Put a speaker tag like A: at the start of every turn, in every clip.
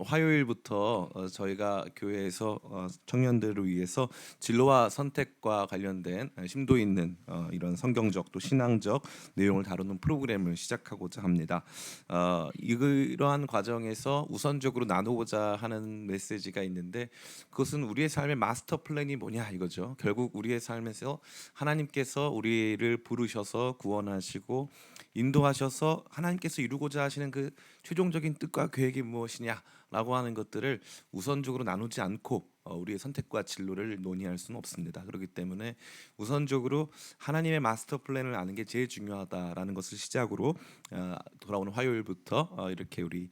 A: 화요일부터 저희가 교회에서 청년들을 위해서 진로와 선택과 관련된 심도 있는 이런 성경적 또 신앙적 내용을 다루는 프로그램을 시작하고자 합니다. 이러한 과정에서 우선적으로 나누고자 하는 메시지가 있는데, 그것은 우리의 삶의 마스터 플랜이 뭐냐 이거죠. 결국 우리의 삶에서 하나님께서 우리를 부르셔서 구원하시고 인도하셔서 하나님께서 이루고자 하시는 그 최종적인 뜻과 계획이 무엇이냐라고 하는 것들을 우선적으로 나누지 않고 우리의 선택과 진로를 논의할 수는 없습니다. 그렇기 때문에 우선적으로 하나님의 마스터 플랜을 아는 게 제일 중요하다라는 것을 시작으로 돌아오는 화요일부터 이렇게 우리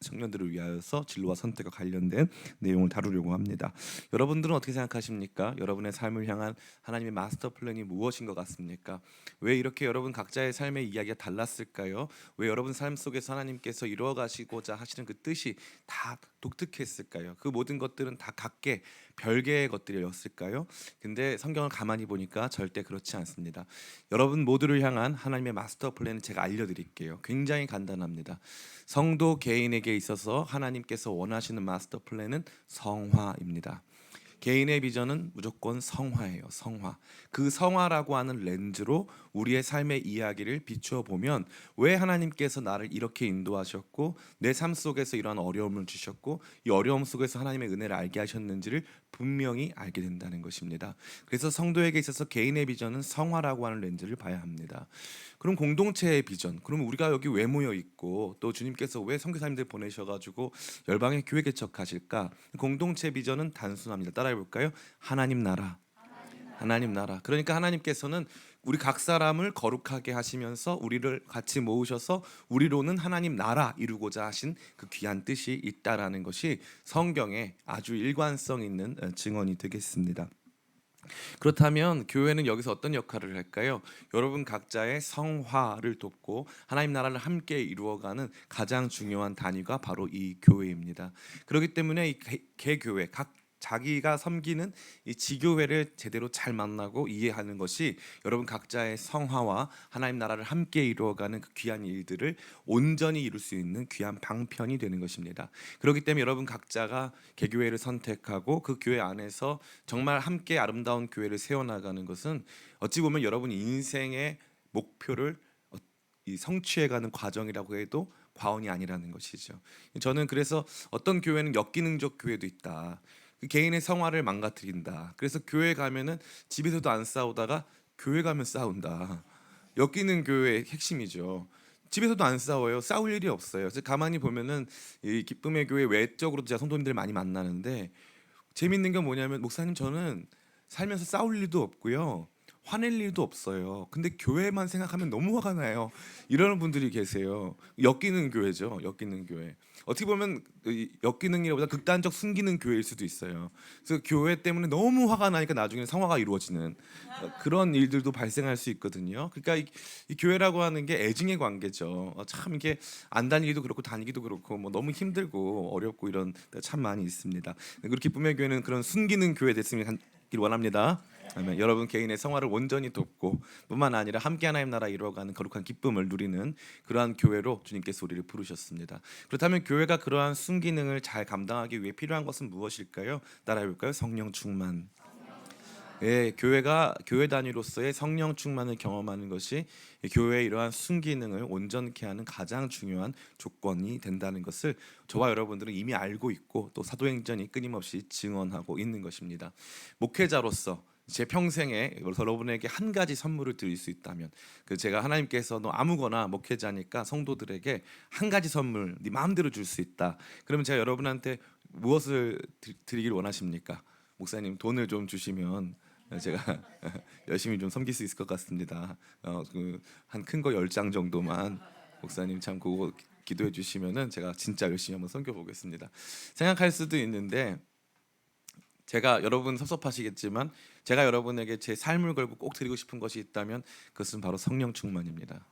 A: 청년들을 위하여서 진로와 선택과 관련된 내용을 다루려고 합니다. 여러분들은 어떻게 생각하십니까? 여러분의 삶을 향한 하나님의 마스터 플랜이 무엇인 것 같습니까? 왜 이렇게 여러분 각자의 삶의 이야기가 달랐을까요? 왜 여러분 삶 속에서 하나님께서 이루어 가시고자 하시는 그 뜻이 다 독특했을까요? 그 모든 것들은 다 각계 별개의 것들이었을까요? 근데 성경을 가만히 보니까 절대 그렇지 않습니다. 여러분 모두를 향한 하나님의 마스터 플랜을 제가 알려드릴게요. 굉장히 간단합니다. 성도 개인에게 있어서 하나님께서 원하시는 마스터 플랜은 성화입니다. 개인의 비전은 무조건 성화예요. 성화. 그 성화라고 하는 렌즈로 우리의 삶의 이야기를 비추어 보면 왜 하나님께서 나를 이렇게 인도하셨고 내 삶 속에서 이러한 어려움을 주셨고 이 어려움 속에서 하나님의 은혜를 알게 하셨는지를 분명히 알게 된다는 것입니다. 그래서 성도에게 있어서 개인의 비전은 성화라고 하는 렌즈를 봐야 합니다. 그럼 공동체의 비전, 그럼 우리가 여기 왜 모여 있고 또 주님께서 왜 선교사님들 보내셔가지고 열방의 교회 개척하실까? 공동체 비전은 단순합니다. 따라해 볼까요? 하나님 나라. 하나님 나라. 그러니까 하나님께서는 우리 각 사람을 거룩하게 하시면서 우리를 같이 모으셔서 우리로는 하나님 나라 이루고자 하신 그 귀한 뜻이 있다라는 것이 성경에 아주 일관성 있는 증언이 되겠습니다. 그렇다면 교회는 여기서 어떤 역할을 할까요? 여러분 각자의 성화를 돕고 하나님 나라를 함께 이루어가는 가장 중요한 단위가 바로 이 교회입니다. 그렇기 때문에 이 개교회 각 자기가 섬기는 이 지교회를 제대로 잘 만나고 이해하는 것이 여러분 각자의 성화와 하나님 나라를 함께 이루어가는 그 귀한 일들을 온전히 이룰 수 있는 귀한 방편이 되는 것입니다. 그렇기 때문에 여러분 각자가 개교회를 선택하고 그 교회 안에서 정말 함께 아름다운 교회를 세워나가는 것은 어찌 보면 여러분 인생의 목표를 이 성취해가는 과정이라고 해도 과언이 아니라는 것이죠. 저는 그래서 어떤 교회는 역기능적 교회도 있다. 그 개인의 성화를 망가뜨린다. 그래서 교회 가면은 집에서도 안 싸우다가 교회 가면 싸운다. 엮이는 교회의 핵심이죠. 집에서도 안 싸워요. 싸울 일이 없어요. 그래서 가만히 보면은 이 기쁨의 교회 외적으로 제가 성도님들 많이 만나는데 재밌는 게 뭐냐면 목사님 저는 살면서 싸울 일도 없고요. 화낼 일도 없어요. 근데 교회만 생각하면 너무 화가 나요. 이러는 분들이 계세요. 엮이는 교회죠. 엮이는 교회. 어떻게 보면 이 엮이는이라보다 극단적 숨기는 교회일 수도 있어요. 그래서 교회 때문에 너무 화가 나니까 나중에 성화가 이루어지는 그런 일들도 발생할 수 있거든요. 그러니까 이 교회라고 하는 게 애증의 관계죠. 참 이게 안 다니기도 그렇고 다니기도 그렇고 뭐 너무 힘들고 어렵고 이런 데 참 많이 있습니다. 그리고 기쁨의 교회는 그런 숨기는 교회 됐으면 길 원합니다. 아멘. 여러분 개인의 성화를 온전히 돕고 뿐만 아니라 함께 하나님 나라 이루어가는 거룩한 기쁨을 누리는 그러한 교회로 주님께서 우리를 부르셨습니다. 그렇다면 교회가 그러한 순기능을 잘 감당하기 위해 필요한 것은 무엇일까요? 따라해 볼까요? 성령 충만. 예, 교회가 교회 단위로서의 성령 충만을 경험하는 것이 교회의 이러한 순기능을 온전케 하는 가장 중요한 조건이 된다는 것을 저와 여러분들은 이미 알고 있고 또 사도행전이 끊임없이 증언하고 있는 것입니다. 목회자로서 제 평생에 여러분에게 한 가지 선물을 드릴 수 있다면 그 제가 하나님께서 너 아무거나 목회자니까 성도들에게 한 가지 선물 네 마음대로 줄 수 있다. 그러면 제가 여러분한테 무엇을 드리길 원하십니까? 목사님 돈을 좀 주시면 제가 열심히 좀 섬길 수 있을 것 같습니다. 그한 큰 거 10장 정도만 목사님 참 그거 기도해 주시면은 제가 진짜 열심히 한번 섬겨 보겠습니다. 생각할 수도 있는데 제가 여러분 섭섭하시겠지만 제가 여러분에게 제 삶을 걸고 꼭 드리고 싶은 것이 있다면 그것은 바로 성령 충만입니다.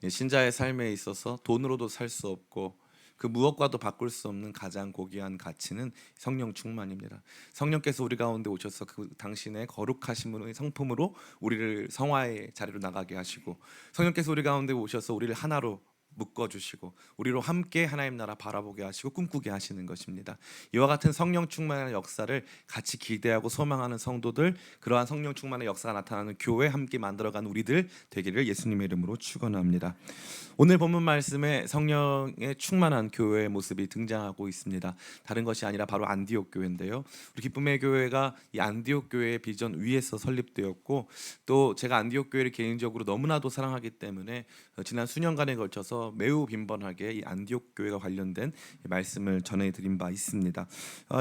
A: 신자의 삶에 있어서 돈으로도 살 수 없고 그 무엇과도 바꿀 수 없는 가장 고귀한 가치는 성령 충만입니다. 성령께서 우리 가운데 오셔서 그 당신의 거룩하심의 성품으로 우리를 성화의 자리로 나가게 하시고 성령께서 우리 가운데 오셔서 우리를 하나로 묶어주시고 우리로 함께 하나님 나라 바라보게 하시고 꿈꾸게 하시는 것입니다. 이와 같은 성령 충만의 역사를 같이 기대하고 소망하는 성도들, 그러한 성령 충만의 역사가 나타나는 교회 함께 만들어가는 우리들 되기를 예수님의 이름으로 축원합니다. 오늘 본문 말씀에 성령의 충만한 교회의 모습이 등장하고 있습니다. 다른 것이 아니라 바로 안디옥 교회인데요. 우리 기쁨의 교회가 이 안디옥 교회의 비전 위에서 설립되었고, 또 제가 안디옥 교회를 개인적으로 너무나도 사랑하기 때문에 지난 수년간에 걸쳐서 매우 빈번하게 이 안디옥 교회가 관련된 말씀을 전해드린 바 있습니다.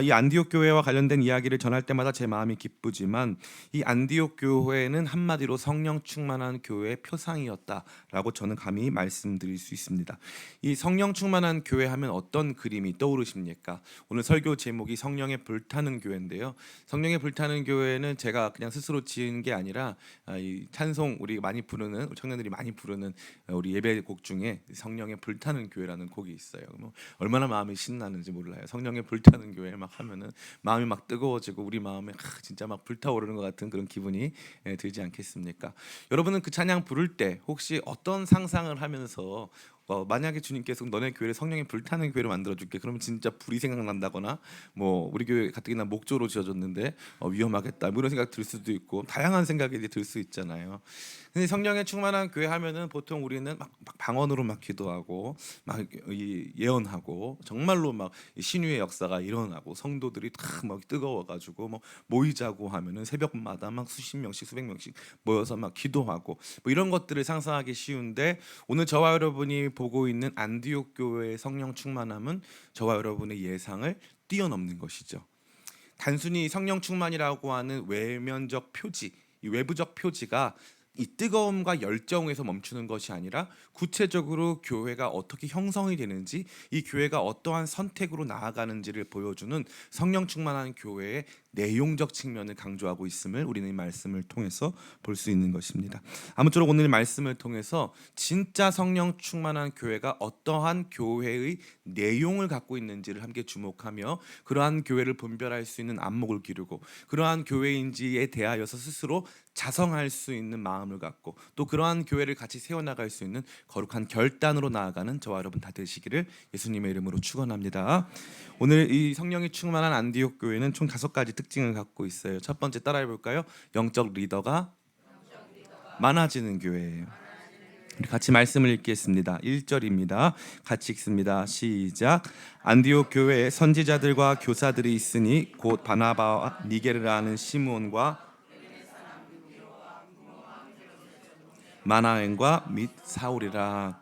A: 이 안디옥 교회와 관련된 이야기를 전할 때마다 제 마음이 기쁘지만, 이 안디옥 교회는 한마디로 성령 충만한 교회의 표상이었다라고 저는 감히 말씀드릴 수 있습니다. 이 성령 충만한 교회 하면 어떤 그림이 떠오르십니까? 오늘 설교 제목이 성령에 불타는 교회인데요. 성령에 불타는 교회는 제가 그냥 스스로 지은 게 아니라 이 찬송 우리 많이 부르는, 청년들이 많이 부르는 우리 예배곡 중에 성령에 불타는 교회라는 곡이 있어요. 뭐 얼마나 마음이 신나는지 몰라요. 성령에 불타는 교회 막 하면은 마음이 막 뜨거워지고 우리 마음에 진짜 막 불타오르는 것 같은 그런 기분이 들지 않겠습니까? 여러분은 그 찬양 부를 때 혹시 어떤 상상을 하면서 만약에 주님께서 너네 교회를 성령이 불타는 교회로 만들어줄게, 그러면 진짜 불이 생각난다거나, 뭐 우리 교회 가뜩이나 목조로 지어졌는데 위험하겠다, 뭐 이런 생각 들 수도 있고, 다양한 생각이 들 수 있잖아요. 근데 성령에 충만한 교회 하면은 보통 우리는 막 방언으로 막 기도하고 막 예언하고 정말로 막 신유의 역사가 일어나고 성도들이 다 막 뜨거워가지고 뭐 모이자고 하면은 새벽마다 막 수십 명씩 수백 명씩 모여서 막 기도하고 뭐 이런 것들을 상상하기 쉬운데, 오늘 저와 여러분이 보고 있는 안디옥 교회의 성령 충만함은 저와 여러분의 예상을 뛰어넘는 것이죠. 단순히 성령 충만이라고 하는 외면적 표지, 이 외부적 표지가 이 뜨거움과 열정에서 멈추는 것이 아니라 구체적으로 교회가 어떻게 형성이 되는지, 이 교회가 어떠한 선택으로 나아가는지를 보여주는 성령 충만한 교회의 내용적 측면을 강조하고 있음을 우리는 이 말씀을 통해서 볼 수 있는 것입니다. 아무쪼록 오늘 말씀을 통해서 진짜 성령 충만한 교회가 어떠한 교회의 내용을 갖고 있는지를 함께 주목하며, 그러한 교회를 분별할 수 있는 안목을 기르고, 그러한 교회인지에 대하여서 스스로 자성할 수 있는 마음을 갖고, 또 그러한 교회를 같이 세워나갈 수 있는 거룩한 결단으로 나아가는 저와 여러분 다 되시기를 예수님의 이름으로 축원합니다. 오늘 이 성령이 충만한 안디옥 교회는 총 5가지 특징을 갖고 있어요. 첫 번째 따라해 볼까요? 영적 리더가 많아지는 교회예요. 우리 같이 말씀을 읽겠습니다. 1절입니다. 같이 읽습니다. 시작. 안디옥 교회에 선지자들과 교사들이 있으니 곧 바나바와 니게르라는 시므온과 마나엔과 및 사울이라.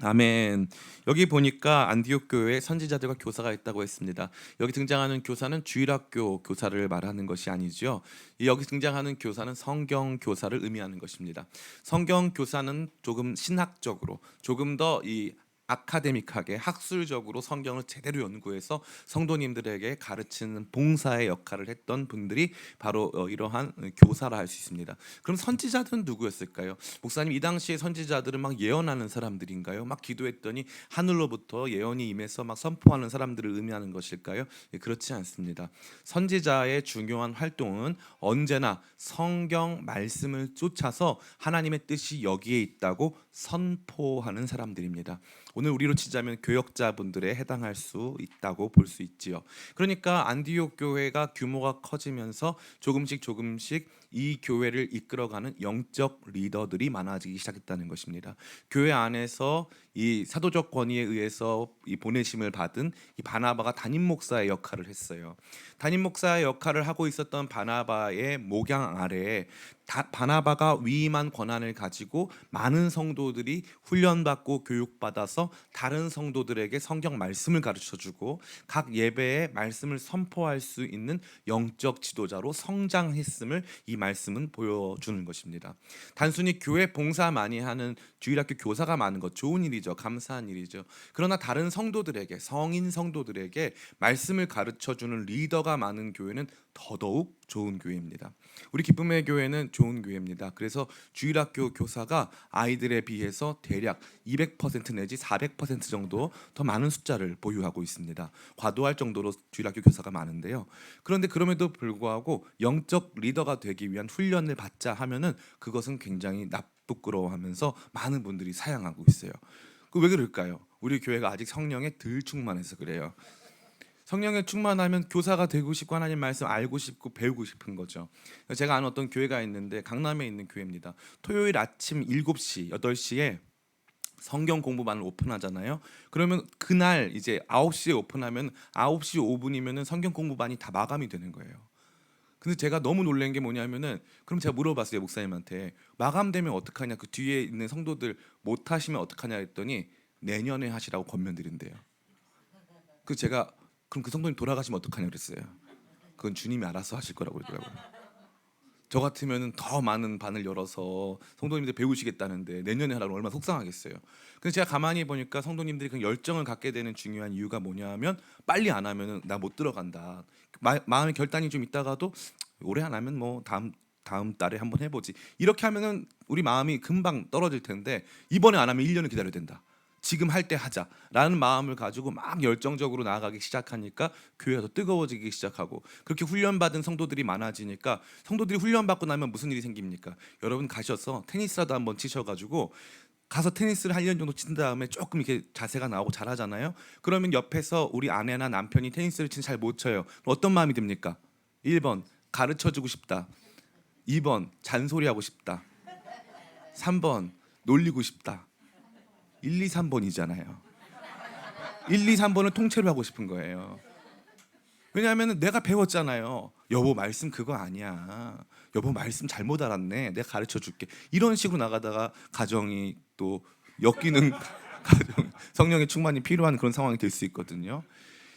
A: 아멘. 여기 보니까 안디옥 교회에 선지자들과 교사가 있다고 했습니다. 여기 등장하는 교사는 주일학교 교사를 말하는 것이 아니죠. 여기 등장하는 교사는 성경 교사를 의미하는 것입니다. 성경 교사는 조금 신학적으로, 조금 더 이 아카데믹하게 학술적으로 성경을 제대로 연구해서 성도님들에게 가르치는 봉사의 역할을 했던 분들이 바로 이러한 교사라 할 수 있습니다. 그럼 선지자들은 누구였을까요? 목사님, 이 당시에 선지자들은 막 예언하는 사람들인가요? 막 기도했더니 하늘로부터 예언이 임해서 막 선포하는 사람들을 의미하는 것일까요? 그렇지 않습니다. 선지자의 중요한 활동은 언제나 성경 말씀을 쫓아서 하나님의 뜻이 여기에 있다고 선포하는 사람들입니다. 오늘 우리로 치자면 교역자분들에 해당할 수 있다고 볼 수 있지요. 그러니까 안디옥 교회가 규모가 커지면서 조금씩 이 교회를 이끌어가는 영적 리더들이 많아지기 시작했다는 것입니다. 교회 안에서 이 사도적 권위에 의해서 이 보내심을 받은 이 바나바가 담임 목사의 역할을 했어요. 담임 목사의 역할을 하고 있었던 바나바의 목양 아래에 바나바가 위임한 권한을 가지고 많은 성도들이 훈련받고 교육받아서 다른 성도들에게 성경 말씀을 가르쳐주고 각 예배에 말씀을 선포할 수 있는 영적 지도자로 성장했음을 이 말씀은 보여주는 것입니다. 단순히 교회 봉사 많이 하는 주일학교 교사가 많은 것 좋은 일이죠. 감사한 일이죠. 그러나 다른 성도들에게, 성인 성도들에게 말씀을 가르쳐주는 리더가 많은 교회는 더더욱 좋은 교회입니다. 우리 기쁨의 교회는 좋은 교회입니다. 그래서 주일학교 교사가 아이들에 비해서 대략 200% 내지 400% 정도 더 많은 숫자를 보유하고 있습니다. 과도할 정도로 주일학교 교사가 많은데요. 그런데 그럼에도 불구하고 영적 리더가 되기 위한 훈련을 받자 하면은 그것은 굉장히 부끄러워하면서 많은 분들이 사양하고 있어요. 그 왜 그럴까요? 우리 교회가 아직 성령에 덜 충만해서 그래요. 성령에 충만하면 교사가 되고 싶고 하나님 말씀 알고 싶고 배우고 싶은 거죠. 제가 아는 어떤 교회가 있는데 강남에 있는 교회입니다. 토요일 아침 7시, 8시에 성경 공부반을 오픈하잖아요. 그러면 그날 이제 9시에 오픈하면 9시 5분이면은 성경 공부반이 다 마감이 되는 거예요. 근데 제가 너무 놀란 게 뭐냐면은 그럼 제가 물어봤어요, 목사님한테. 마감되면 어떡하냐? 그 뒤에 있는 성도들 못 하시면 어떡하냐 했더니 내년에 하시라고 권면드린대요. 그 제가 그럼 그 성도님 돌아가시면 어떡하냐 그랬어요. 그건 주님이 알아서 하실 거라고 그러더라고요. 저 같으면은 더 많은 반을 열어서 성도님들 배우시겠다는데 내년에 하라고 얼마나 속상하겠어요. 근데 제가 가만히 보니까 성도님들이 그 열정을 갖게 되는 중요한 이유가 뭐냐면 빨리 안 하면은 나 못 들어간다. 마음의 결단이 좀 있다가도 올해 안 하면 뭐 다음 달에 한번 해보지. 이렇게 하면은 우리 마음이 금방 떨어질 텐데 이번에 안 하면 1년을 기다려야 된다. 지금 할 때 하자라는 마음을 가지고 막 열정적으로 나아가기 시작하니까 교회가 더 뜨거워지기 시작하고 그렇게 훈련받은 성도들이 많아지니까 성도들이 훈련받고 나면 무슨 일이 생깁니까? 여러분 가셔서 테니스라도 한번 치셔가지고 가서 테니스를 한 년 정도 친 다음에 조금 이렇게 자세가 나오고 잘하잖아요. 그러면 옆에서 우리 아내나 남편이 테니스를 치는 잘 못 쳐요. 어떤 마음이 듭니까? 1번 가르쳐주고 싶다. 2번 잔소리하고 싶다. 3번 놀리고 싶다. 1, 2, 3번이잖아요. 1, 2, 3번을 통째로 하고 싶은 거예요. 왜냐하면 내가 배웠잖아요. 여보 말씀 그거 아니야. 여보 말씀 잘못 알았네. 내가 가르쳐 줄게. 이런 식으로 나가다가 가정이 또 엮이는 가정, 성령의 충만이 필요한 그런 상황이 될 수 있거든요.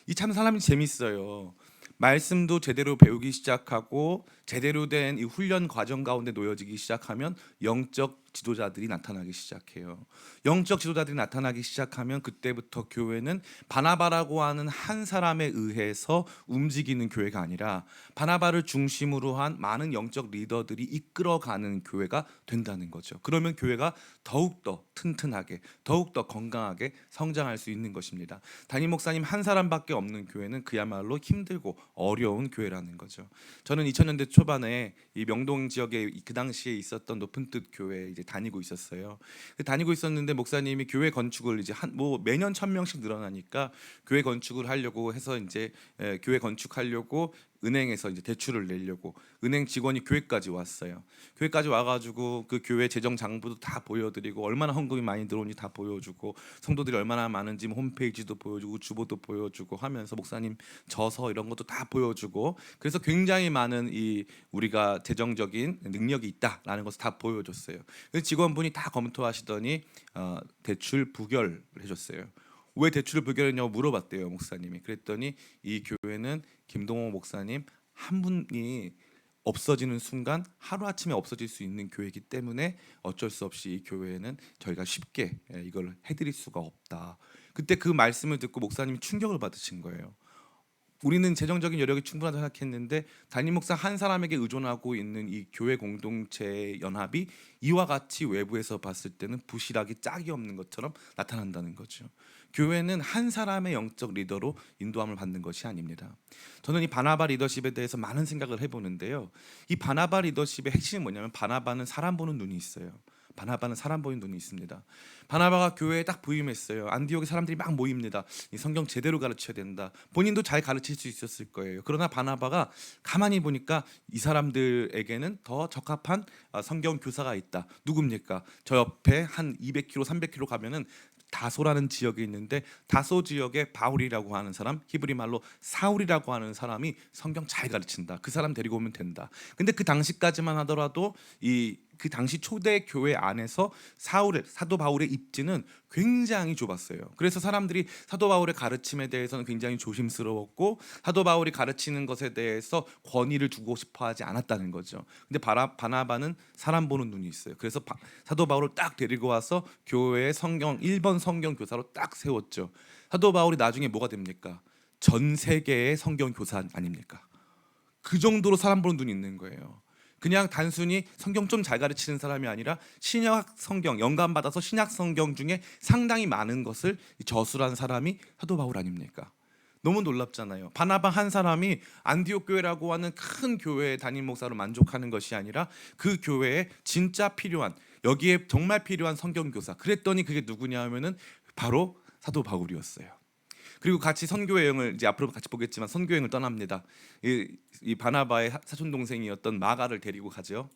A: 이 참 사람이 재밌어요. 말씀도 제대로 배우기 시작하고 제대로 된 이 훈련 과정 가운데 놓여지기 시작하면 영적 지도자들이 나타나기 시작해요. 영적 지도자들이 나타나기 시작하면 그때부터 교회는 바나바라고 하는 한 사람에 의해서 움직이는 교회가 아니라 바나바를 중심으로 한 많은 영적 리더들이 이끌어가는 교회가 된다는 거죠. 그러면 교회가 더욱더 튼튼하게 더욱더 건강하게 성장할 수 있는 것입니다. 담임 목사님 한 사람밖에 없는 교회는 그야말로 힘들고 어려운 교회라는 거죠. 저는 2000년대 초반에 이 명동 지역에 그 당시에 있었던 높은 뜻 교회에 이제 다니고 있었어요. 다니고 있었는데 목사님이 교회 건축을 이제 뭐 매년 1000명씩 늘어나니까 교회 건축을 하려고 해서 이제 교회 건축하려고 은행에서 이제 대출을 내려고 은행 직원이 교회까지 왔어요. 교회까지 와가지고 그 교회 재정 장부도 다 보여드리고 얼마나 헌금이 많이 들어온지 다 보여주고 성도들이 얼마나 많은지 홈페이지도 보여주고 주보도 보여주고 하면서 목사님 저서 이런 것도 다 보여주고 그래서 굉장히 많은 이 우리가 재정적인 능력이 있다라는 것을 다 보여줬어요. 그래서 직원분이 다 검토하시더니 대출 부결을 해줬어요. 왜 대출을 부결했냐고 물어봤대요 목사님이. 그랬더니 이 교회는 김동호 목사님 한 분이 없어지는 순간 하루아침에 없어질 수 있는 교회이기 때문에 어쩔 수 없이 이 교회는 저희가 쉽게 이걸 해드릴 수가 없다. 그때 그 말씀을 듣고 목사님이 충격을 받으신 거예요. 우리는 재정적인 여력이 충분하다고 생각했는데 담임 목사 한 사람에게 의존하고 있는 이 교회 공동체의 연합이 이와 같이 외부에서 봤을 때는 부실하기 짝이 없는 것처럼 나타난다는 거죠. 교회는 한 사람의 영적 리더로 인도함을 받는 것이 아닙니다. 저는 이 바나바 리더십에 대해서 많은 생각을 해보는데요. 이 바나바 리더십의 핵심이 뭐냐면 바나바는 사람 보는 눈이 있어요. 바나바는 사람 보는 눈이 있습니다. 바나바가 교회에 딱 부임했어요. 안디옥에 사람들이 막 모입니다. 이 성경 제대로 가르쳐야 된다. 본인도 잘 가르칠 수 있었을 거예요. 그러나 바나바가 가만히 보니까 이 사람들에게는 더 적합한 성경 교사가 있다. 누굽니까? 저 옆에 한 200km, 300km 가면은 다소라는 지역이 있는데 다소 지역에 바울이라고 하는 사람, 히브리 말로 사울이라고 하는 사람이 성경 잘 가르친다. 그 사람 데리고 오면 된다. 근데 그 당시까지만 하더라도 그 당시 초대 교회 안에서 사도 바울의 입지는 굉장히 좁았어요. 그래서 사람들이 사도 바울의 가르침에 대해서는 굉장히 조심스러웠고 사도 바울이 가르치는 것에 대해서 권위를 주고 싶어하지 않았다는 거죠. 근데 바나바는 사람 보는 눈이 있어요. 그래서 사도 바울을 딱 데리고 와서 교회의 성경 1번 성경 교사로 딱 세웠죠. 사도 바울이 나중에 뭐가 됩니까? 전 세계의 성경 교사 아닙니까? 그 정도로 사람 보는 눈이 있는 거예요. 그냥 단순히 성경 좀 잘 가르치는 사람이 아니라 신약 성경 영감 받아서 신약 성경 중에 상당히 많은 것을 저술한 사람이 사도 바울 아닙니까? 너무 놀랍잖아요. 바나바 한 사람이 안디옥 교회라고 하는 큰 교회의 담임 목사로 만족하는 것이 아니라 그 교회에 진짜 필요한 여기에 정말 필요한 성경 교사. 그랬더니 그게 누구냐 하면은 바로 사도 바울이었어요. 그리고 같이 선교 여행을 이제 앞으로 같이 보겠지만 선교 여행을 떠납니다. 이 바나바의 사촌 동생이었던 마가를 데리고 가죠.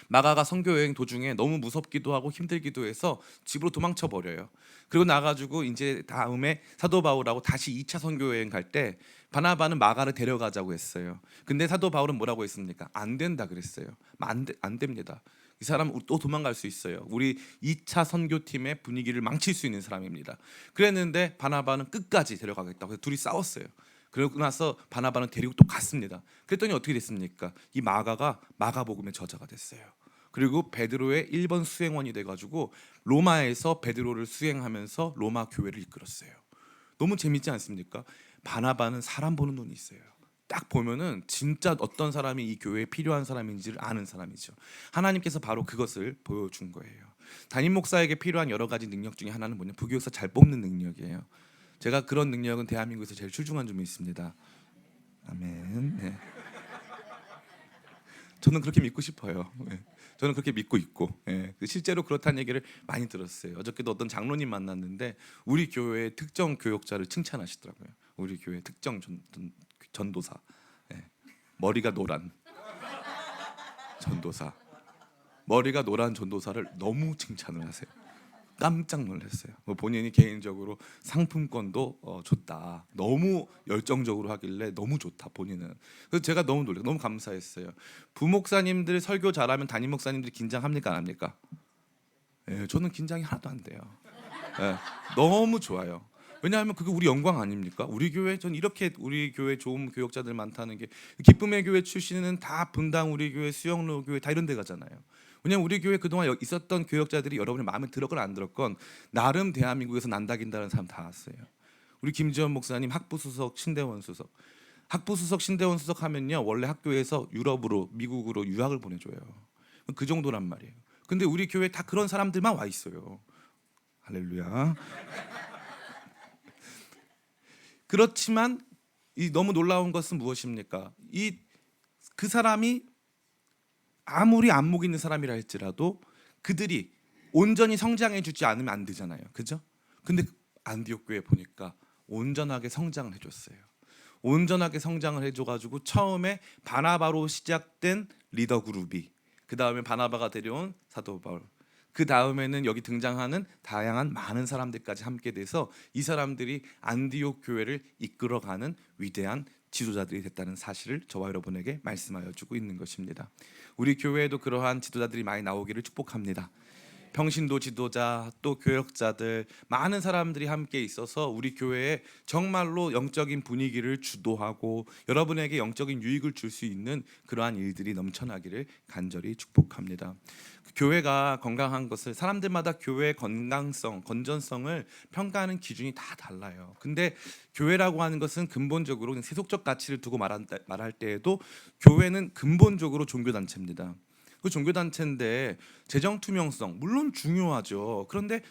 A: 마가가 선교 여행 도중에 너무 무섭기도 하고 힘들기도 해서 집으로 도망쳐 버려요. 그리고 나가지고 이제 다음에 사도 바울하고 다시 2차 선교 여행 갈 때 바나바는 마가를 데려가자고 했어요. 근데 사도 바울은 뭐라고 했습니까? 안 된다 그랬어요. 안 됩니다. 이 사람 또 도망갈 수 있어요. 우리 2차 선교팀의 분위기를 망칠 수 있는 사람입니다. 그랬는데 바나바는 끝까지 데려가겠다고 해서 둘이 싸웠어요. 그러고 나서 바나바는 데리고 또 갔습니다. 그랬더니 어떻게 됐습니까? 이 마가가 마가복음의 저자가 됐어요. 그리고 베드로의 1번 수행원이 돼가지고 로마에서 베드로를 수행하면서 로마 교회를 이끌었어요. 너무 재밌지 않습니까? 바나바는 사람 보는 눈이 있어요. 딱 보면은 진짜 어떤 사람이 이 교회에 필요한 사람인지를 아는 사람이죠. 하나님께서 바로 그것을 보여준 거예요. 담임 목사에게 필요한 여러 가지 능력 중에 하나는 뭐냐? 부교육사 잘 뽑는 능력이에요. 제가 그런 능력은 대한민국에서 제일 출중한 점이 있습니다. 아멘. 네. 저는 그렇게 믿고 싶어요. 네. 저는 그렇게 믿고 있고, 네. 실제로 그렇다는 얘기를 많이 들었어요. 어저께도 어떤 장로님 만났는데 우리 교회의 특정 교역자를 칭찬하시더라고요. 우리 교회 특정 전도사, 네. 머리가 노란 전도사, 머리가 노란 전도사를 너무 칭찬을 하세요. 깜짝 놀랐어요. 본인이 개인적으로 상품권도 줬다. 너무 열정적으로 하길래 너무 좋다 본인은. 그래서 제가 너무 놀랐어요. 너무 감사했어요. 부목사님들 설교 잘하면 담임 목사님들이 긴장합니까 안 합니까? 예, 저는 긴장이 하나도 안 돼요. 예, 너무 좋아요. 왜냐하면 그게 우리 영광 아닙니까? 우리 교회 전 이렇게 우리 교회 좋은 교역자들 많다는 게 기쁨의 교회 출신은 다 분당 우리 교회 수영로 교회 다 이런 데 가잖아요. 왜냐면 우리 교회 그동안 있었던 교역자들이 여러분의 마음에 들었건 안 들었건 나름 대한민국에서 난다긴다는 사람 다 왔어요. 우리 김지원 목사님 학부수석 신대원 수석, 학부수석 신대원 수석 하면요 원래 학교에서 유럽으로 미국으로 유학을 보내줘요. 그 정도란 말이에요. 근데 우리 교회 다 그런 사람들만 와 있어요. 할렐루야. 그렇지만 이 너무 놀라운 것은 무엇입니까? 그 사람이 아무리 안목 있는 사람이라 할지라도 그들이 온전히 성장해 주지 않으면 안 되잖아요. 그죠? 근데 안디옥 교회 보니까 온전하게 성장을 해줬어요. 온전하게 성장을 해줘가지고 처음에 바나바로 시작된 리더 그룹이 그 다음에 바나바가 데려온 사도 바울 그 다음에는 여기 등장하는 다양한 많은 사람들까지 함께 돼서 이 사람들이 안디옥 교회를 이끌어가는 위대한 지도자들이 됐다는 사실을 저와 여러분에게 말씀하여 주고 있는 것입니다. 우리 교회에도 그러한 지도자들이 많이 나오기를 축복합니다. 평신도 지도자 또 교역자들 많은 사람들이 함께 있어서 우리 교회에 정말로 영적인 분위기를 주도하고 여러분에게 영적인 유익을 줄 수 있는 그러한 일들이 넘쳐나기를 간절히 축복합니다. 교회가 건강한 것을 사람들마다 교회의 건강성, 건전성을 평가하는 기준이 다 달라요. 근데 교회라고 하는 것은 근본적으로 세속적 가치를 두고 말할 때에도 교회는 근본적으로 종교단체입니다. 그 종교단체인데 재정 투명성 물론 중요하죠. 그런데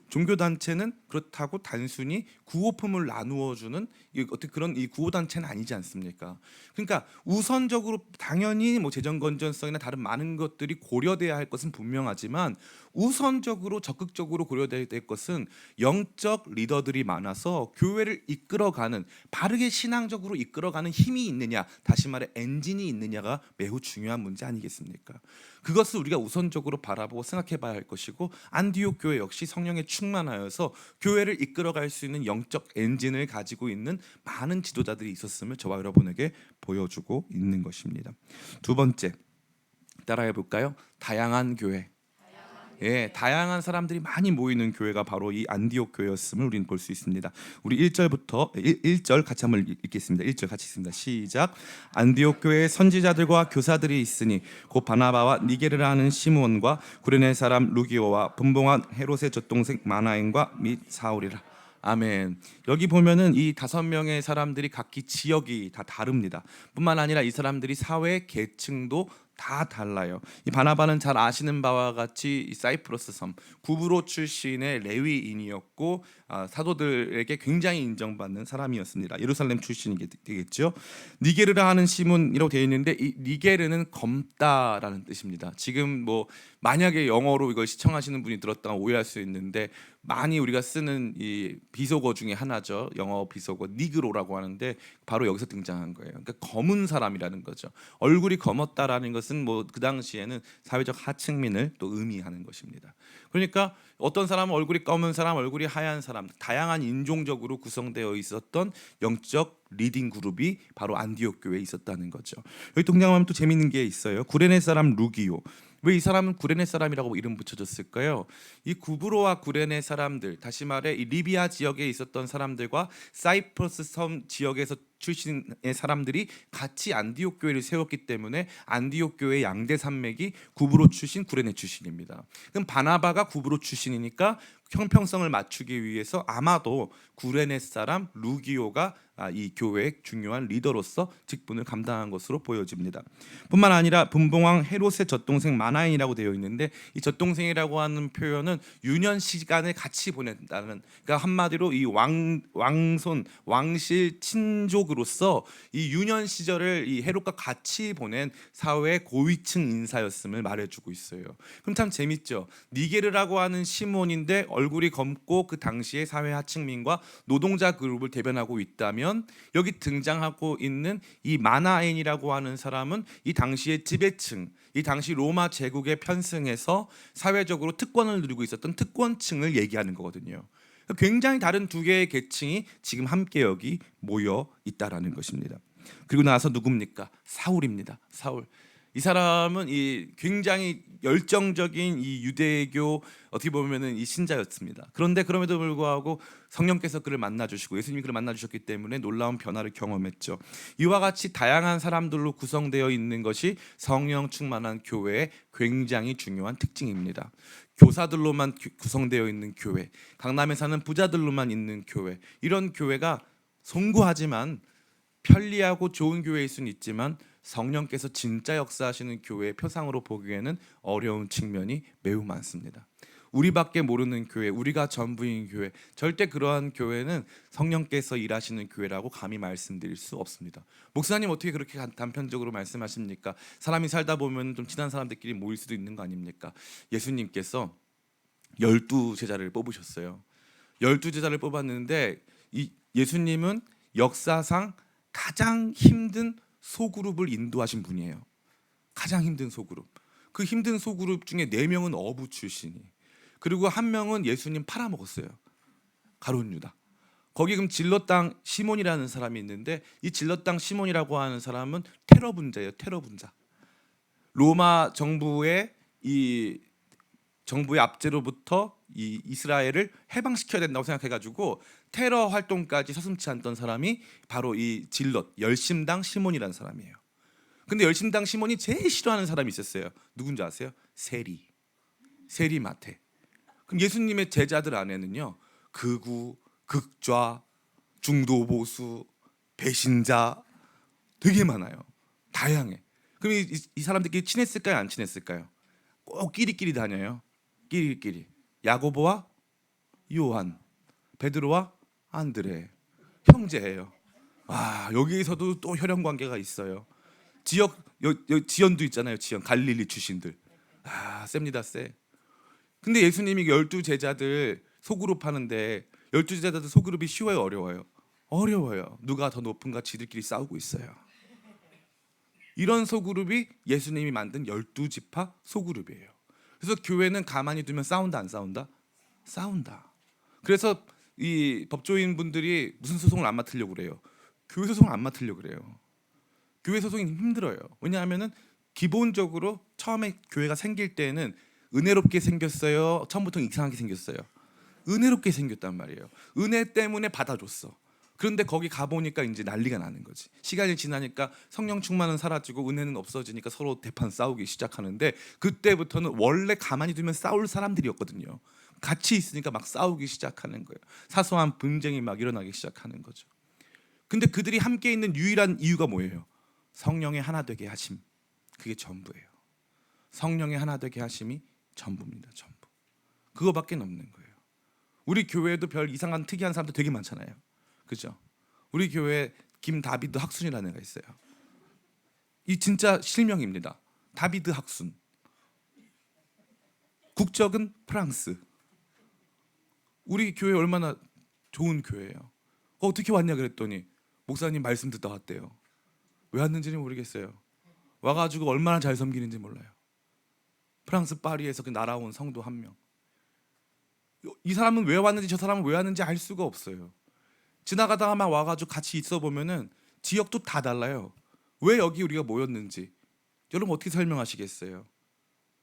A: 종교단체는 그렇다고 단순히 구호품을 나누어주는 어떻게 그런 이 구호단체는 아니지 않습니까? 그러니까 우선적으로 당연히 뭐 재정 건전성이나 다른 많은 것들이 고려돼야 할 것은 분명하지만 우선적으로 적극적으로 고려돼야 될 것은 영적 리더들이 많아서 교회를 이끌어가는 바르게 신앙적으로 이끌어가는 힘이 있느냐, 다시 말해 엔진이 있느냐가 매우 중요한 문제 아니겠습니까? 그것을 우리가 우선적으로 바라보고 생각해봐야 할 것이고 안디옥 교회 역시 성령에 충만하여서 교회를 이끌어갈 수 있는 영적 엔진을 가지고 있는 많은 지도자들이 있었음을 저와 여러분에게 보여주고 있는 것입니다. 두 번째 따라해 볼까요? 다양한 교회. 예, 다양한 사람들이 많이 모이는 교회가 바로 이 안디옥 교회였음을 우리는 볼 수 있습니다. 우리 1절부터 1절 같이 한번 읽겠습니다. 1절 같이 읽습니다. 시작. 안디옥 교회에 선지자들과 교사들이 있으니 곧 바나바와 니게르라 하는 시므온과 구레네 사람 루기오와 분봉한 헤롯의 젖동생 마나엔과 및 사울이라. 아멘. 여기 보면은 이 5명의 사람들이 각기 지역이 다 다릅니다. 뿐만 아니라 이 사람들이 사회 계층도 다 달라요. 이 바나바는 잘 아시는 바와 같이 이 사이프러스 섬 구브로 출신의 레위인이었고 사도들에게 굉장히 인정받는 사람이었습니다. 예루살렘 출신이 되겠죠. 니게르라 하는 시몬이라고 되어 있는데 이 니게르는 검다라는 뜻입니다. 지금 뭐 만약에 영어로 이걸 시청하시는 분이 들었다가 오해할 수 있는데 많이 우리가 쓰는 이 비속어 중에 하나죠. 영어 비속어 니그로라고 하는데 바로 여기서 등장한 거예요. 그러니까 검은 사람이라는 거죠. 얼굴이 검었다라는 것은 뭐 그 당시에는 사회적 하층민을 또 의미하는 것입니다. 그러니까 어떤 사람은 얼굴이 검은 사람, 얼굴이 하얀 사람, 다양한 인종적으로 구성되어 있었던 영적 리딩 그룹이 바로 안디옥 교회에 있었다는 거죠. 여기 등장하면 또 재밌는 게 있어요. 구레네 사람 루기오. 왜 이 사람은 구레네 사람이라고 이름 붙여졌을까요? 이 구브로와 구레네 사람들, 다시 말해 이 리비아 지역에 있었던 사람들과 사이프러스 섬 지역에서 출신의 사람들이 같이 안디옥 교회를 세웠기 때문에 안디옥 교회의 양대 산맥이 구브로 출신, 구레네 출신입니다. 그럼 바나바가 구브로 출신이니까 형평성을 맞추기 위해서 아마도 구레네 사람 루기오가 이 교회의 중요한 리더로서 직분을 감당한 것으로 보여집니다. 뿐만 아니라 분봉왕 헤롯의 젖동생 마나인이라고 되어 있는데 이 젖동생이라고 하는 표현은 유년 시간을 같이 보낸다는, 그러니까 한마디로 이 왕손 왕실 친족으로서 이 유년 시절을 이 헤롯과 같이 보낸 사회 고위층 인사였음을 말해주고 있어요. 그럼 참 재밌죠. 니게르라고 하는 시몬인데 얼굴이 검고 그 당시의 사회 하층민과 노동자 그룹을 대변하고 있다면 여기 등장하고 있는 이 마나엔이라고 하는 사람은 이 당시의 지배층, 이 당시 로마 제국에 편승해서 사회적으로 특권을 누리고 있었던 특권층을 얘기하는 거거든요. 굉장히 다른 두 개의 계층이 지금 함께 여기 모여 있다라는 것입니다. 그리고 나서 누굽니까? 사울입니다. 사울. 이 사람은 이 굉장히 열정적인 이 유대교 어떻게 보면은 이 신자였습니다. 그런데 그럼에도 불구하고 성령께서 그를 만나 주시고 예수님이 그를 만나 주셨기 때문에 놀라운 변화를 경험했죠. 이와 같이 다양한 사람들로 구성되어 있는 것이 성령 충만한 교회의 굉장히 중요한 특징입니다. 교사들로만 구성되어 있는 교회, 강남에 사는 부자들로만 있는 교회, 이런 교회가 송구하지만 편리하고 좋은 교회일 수는 있지만 성령께서 진짜 역사하시는 교회의 표상으로 보기에는 어려운 측면이 매우 많습니다. 우리밖에 모르는 교회, 우리가 전부인 교회, 절대 그러한 교회는 성령께서 일하시는 교회라고 감히 말씀드릴 수 없습니다. 목사님 어떻게 그렇게 단편적으로 말씀하십니까? 사람이 살다 보면 좀 친한 사람들끼리 모일 수도 있는 거 아닙니까? 예수님께서 12제자를 뽑으셨어요. 12제자를 뽑았는데 이 예수님은 역사상 가장 힘든 소그룹을 인도하신 분이에요. 가장 힘든 소그룹. 그 힘든 소그룹 중에 4명은 어부 출신이, 그리고 1명은 예수님 팔아먹었어요. 가룟 유다. 거기 그럼 질럿 땅 시몬이라는 사람이 있는데 이 질럿 땅 시몬이라고 하는 사람은 테러 분자예요. 테러 분자. 로마 정부의 압제로부터 이 이스라엘을 해방시켜야 된다고 생각해가지고 테러 활동까지 서슴지 않던 사람이 바로 이 질럿 열심당 시몬이라는 사람이에요. 근데 열심당 시몬이 제일 싫어하는 사람이 있었어요. 누군지 아세요? 세리 마태. 그럼 예수님의 제자들 안에는요 극우, 극좌, 중도 보수, 배신자 되게 많아요. 다양해. 그럼 이 사람들끼리 친했을까요? 안 친했을까요? 꼭 끼리끼리 다녀요. 끼리끼리. 야고보와 요한, 베드로와 안드레 형제예요. 여기에서도 또 혈연 관계가 있어요. 지연도 있잖아요. 지연 갈릴리 출신들. 셉니다 세. 근데 예수님이 12제자들 소그룹 하는데 12제자들 소그룹이 쉬워요, 어려워요? 어려워요. 누가 더 높은가 지들끼리 싸우고 있어요. 이런 소그룹이 예수님이 만든 12지파 소그룹이에요. 그래서 교회는 가만히 두면 싸운다 안 싸운다? 싸운다. 그래서 이 법조인 분들이 무슨 소송을 안 맡으려고 그래요? 교회 소송을 안 맡으려고 그래요. 교회 소송이 힘들어요. 왜냐하면은 기본적으로 처음에 교회가 생길 때는 은혜롭게 생겼어요. 처음부터 이상하게 생겼어요. 은혜롭게 생겼단 말이에요. 은혜 때문에 받아줬어. 그런데 거기 가보니까 이제 난리가 나는 거지. 시간이 지나니까 성령 충만은 사라지고 은혜는 없어지니까 서로 대판 싸우기 시작하는데 그때부터는 원래 가만히 두면 싸울 사람들이었거든요. 같이 있으니까 막 싸우기 시작하는 거예요. 사소한 분쟁이 막 일어나기 시작하는 거죠. 근데 그들이 함께 있는 유일한 이유가 뭐예요? 성령의 하나 되게 하심. 그게 전부예요. 성령의 하나 되게 하심이 전부입니다. 전부. 그거밖에 없는 거예요. 우리 교회에도 별 이상한 특이한 사람들 되게 많잖아요. 그죠? 우리 교회 김다비드 학순이라는 애가 있어요. 이 진짜 실명입니다. 다비드 학순. 국적은 프랑스. 우리 교회 얼마나 좋은 교회예요. 어떻게 왔냐 그랬더니 목사님 말씀 듣다 왔대요. 왜 왔는지는 모르겠어요. 와가지고 얼마나 잘 섬기는지 몰라요. 프랑스 파리에서 그 날아온 성도 한 명. 이 사람은 왜 왔는지 저 사람은 왜 왔는지 알 수가 없어요. 지나가다가만 와가지고 같이 있어 보면은 지역도 다 달라요. 왜 여기 우리가 모였는지 여러분 어떻게 설명하시겠어요?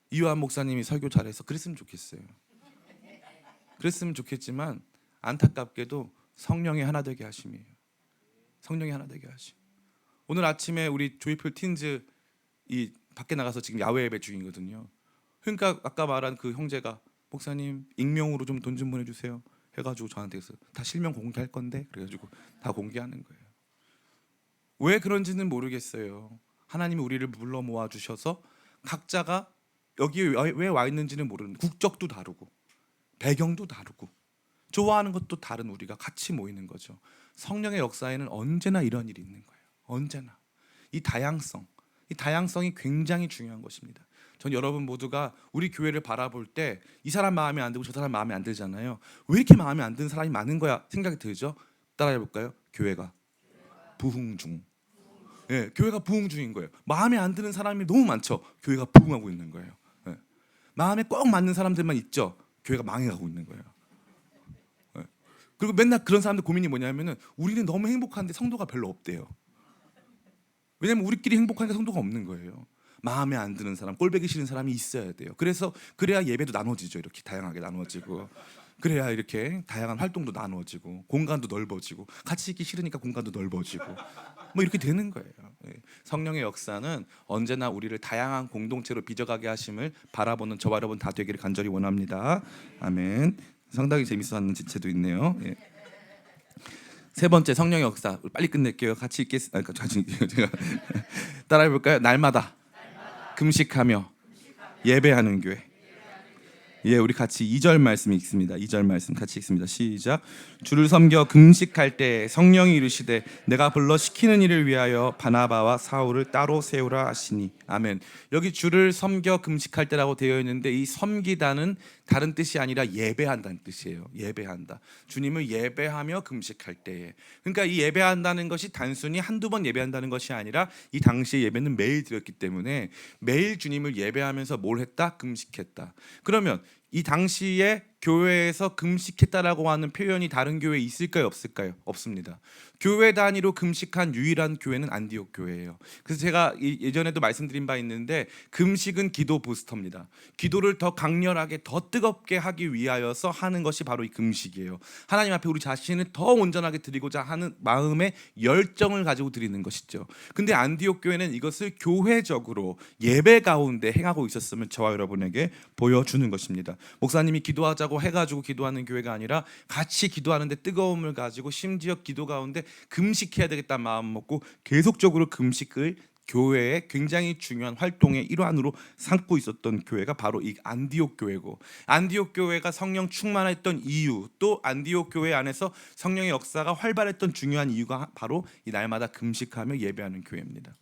A: 이완 목사님이 설교 잘해서 그랬으면 좋겠어요. 그랬으면 좋겠지만 안타깝게도 성령이 하나 되게 하심이에요. 성령이 하나 되게 하심. 오늘 아침에 우리 조이풀 틴즈 이 밖에 나가서 지금 야외 예배 중이거든요. 그러니까 아까 말한 그 형제가 목사님 익명으로 좀 돈 좀 보내주세요 해가지고 저한테 그래서 다 실명 공개할 건데 그래가지고 다 공개하는 거예요. 왜 그런지는 모르겠어요. 하나님이 우리를 불러 모아 주셔서 각자가 여기에 왜 와 있는지는 모르는 국적도 다르고 배경도 다르고 좋아하는 것도 다른 우리가 같이 모이는 거죠. 성령의 역사에는 언제나 이런 일이 있는 거예요. 언제나 이 다양성이 굉장히 중요한 것입니다. 전 여러분 모두가 우리 교회를 바라볼 때 이 사람 마음에 안 들고 저 사람 마음에 안 들잖아요. 왜 이렇게 마음에 안 드는 사람이 많은 거야 생각이 들죠? 따라해 볼까요? 교회가 부흥 중. 예, 교회가 부흥 중인 거예요. 마음에 안 드는 사람이 너무 많죠. 교회가 부흥하고 있는 거예요. 예. 마음에 꼭 맞는 사람들만 있죠. 교회가 망해가고 있는 거예요. 예. 그리고 맨날 그런 사람들 고민이 뭐냐면은 우리는 너무 행복한데 성도가 별로 없대요. 왜냐면 우리끼리 행복하니까 성도가 없는 거예요. 마음에 안 드는 사람, 꼴보기 싫은 사람이 있어야 돼요. 그래야 예배도 나눠지죠. 이렇게 다양하게 나눠지고. 그래야 이렇게 다양한 활동도 나눠지고 공간도 넓어지고 같이 있기 싫으니까 공간도 넓어지고 뭐 이렇게 되는 거예요. 성령의 역사는 언제나 우리를 다양한 공동체로 빚어가게 하심을 바라보는 저와 여러분 다 되기를 간절히 원합니다. 아멘. 상당히 재밌어하는 지체도 있네요. 예. 세 번째 성령의 역사 빨리 끝낼게요. 같이 제가 따라해 볼까요? 날마다 금식하며 예배하는 교회. 예, 우리 같이 2절 말씀 읽습니다. 2절 말씀 같이 읽습니다. 시작. 주를 섬겨 금식할 때 성령이 이르시되 내가 불러 시키는 일을 위하여 바나바와 사울을 따로 세우라 하시니. 아멘. 여기 주를 섬겨 금식할 때라고 되어 있는데 이 섬기다는 다른 뜻이 아니라 예배한다는 뜻이에요. 예배한다. 주님을 예배하며 금식할 때에. 그러니까 이 예배한다는 것이 단순히 한두 번 예배한다는 것이 아니라 이 당시의 예배는 매일 드렸기 때문에 매일 주님을 예배하면서 뭘 했다? 금식했다. 그러면 이 당시에 교회에서 금식했다라고 하는 표현이 다른 교회에 있을까요? 없을까요? 없습니다. 교회 단위로 금식한 유일한 교회는 안디옥 교회예요. 그래서 제가 예전에도 말씀드린 바 있는데 금식은 기도 부스터입니다. 기도를 더 강렬하게 더 뜨겁게 하기 위하여서 하는 것이 바로 이 금식이에요. 하나님 앞에 우리 자신을 더 온전하게 드리고자 하는 마음의 열정을 가지고 드리는 것이죠. 근데 안디옥 교회는 이것을 교회적으로 예배 가운데 행하고 있었으면 저와 여러분에게 보여주는 것입니다. 목사님이 기도하자고 해가지고 기도하는 교회가 아니라 같이 기도하는데 뜨거움을 가지고 심지어 기도 가운데 금식해야 되겠다는 마음 먹고 계속적으로 금식을 교회의 굉장히 중요한 활동의 일환으로 삼고 있었던 교회가 바로 이 안디옥 교회고, 안디옥 교회가 성령 충만했던 이유, 또 안디옥 교회 안에서 성령의 역사가 활발했던 중요한 이유가 바로 이 날마다 금식하며 예배하는 교회입니다.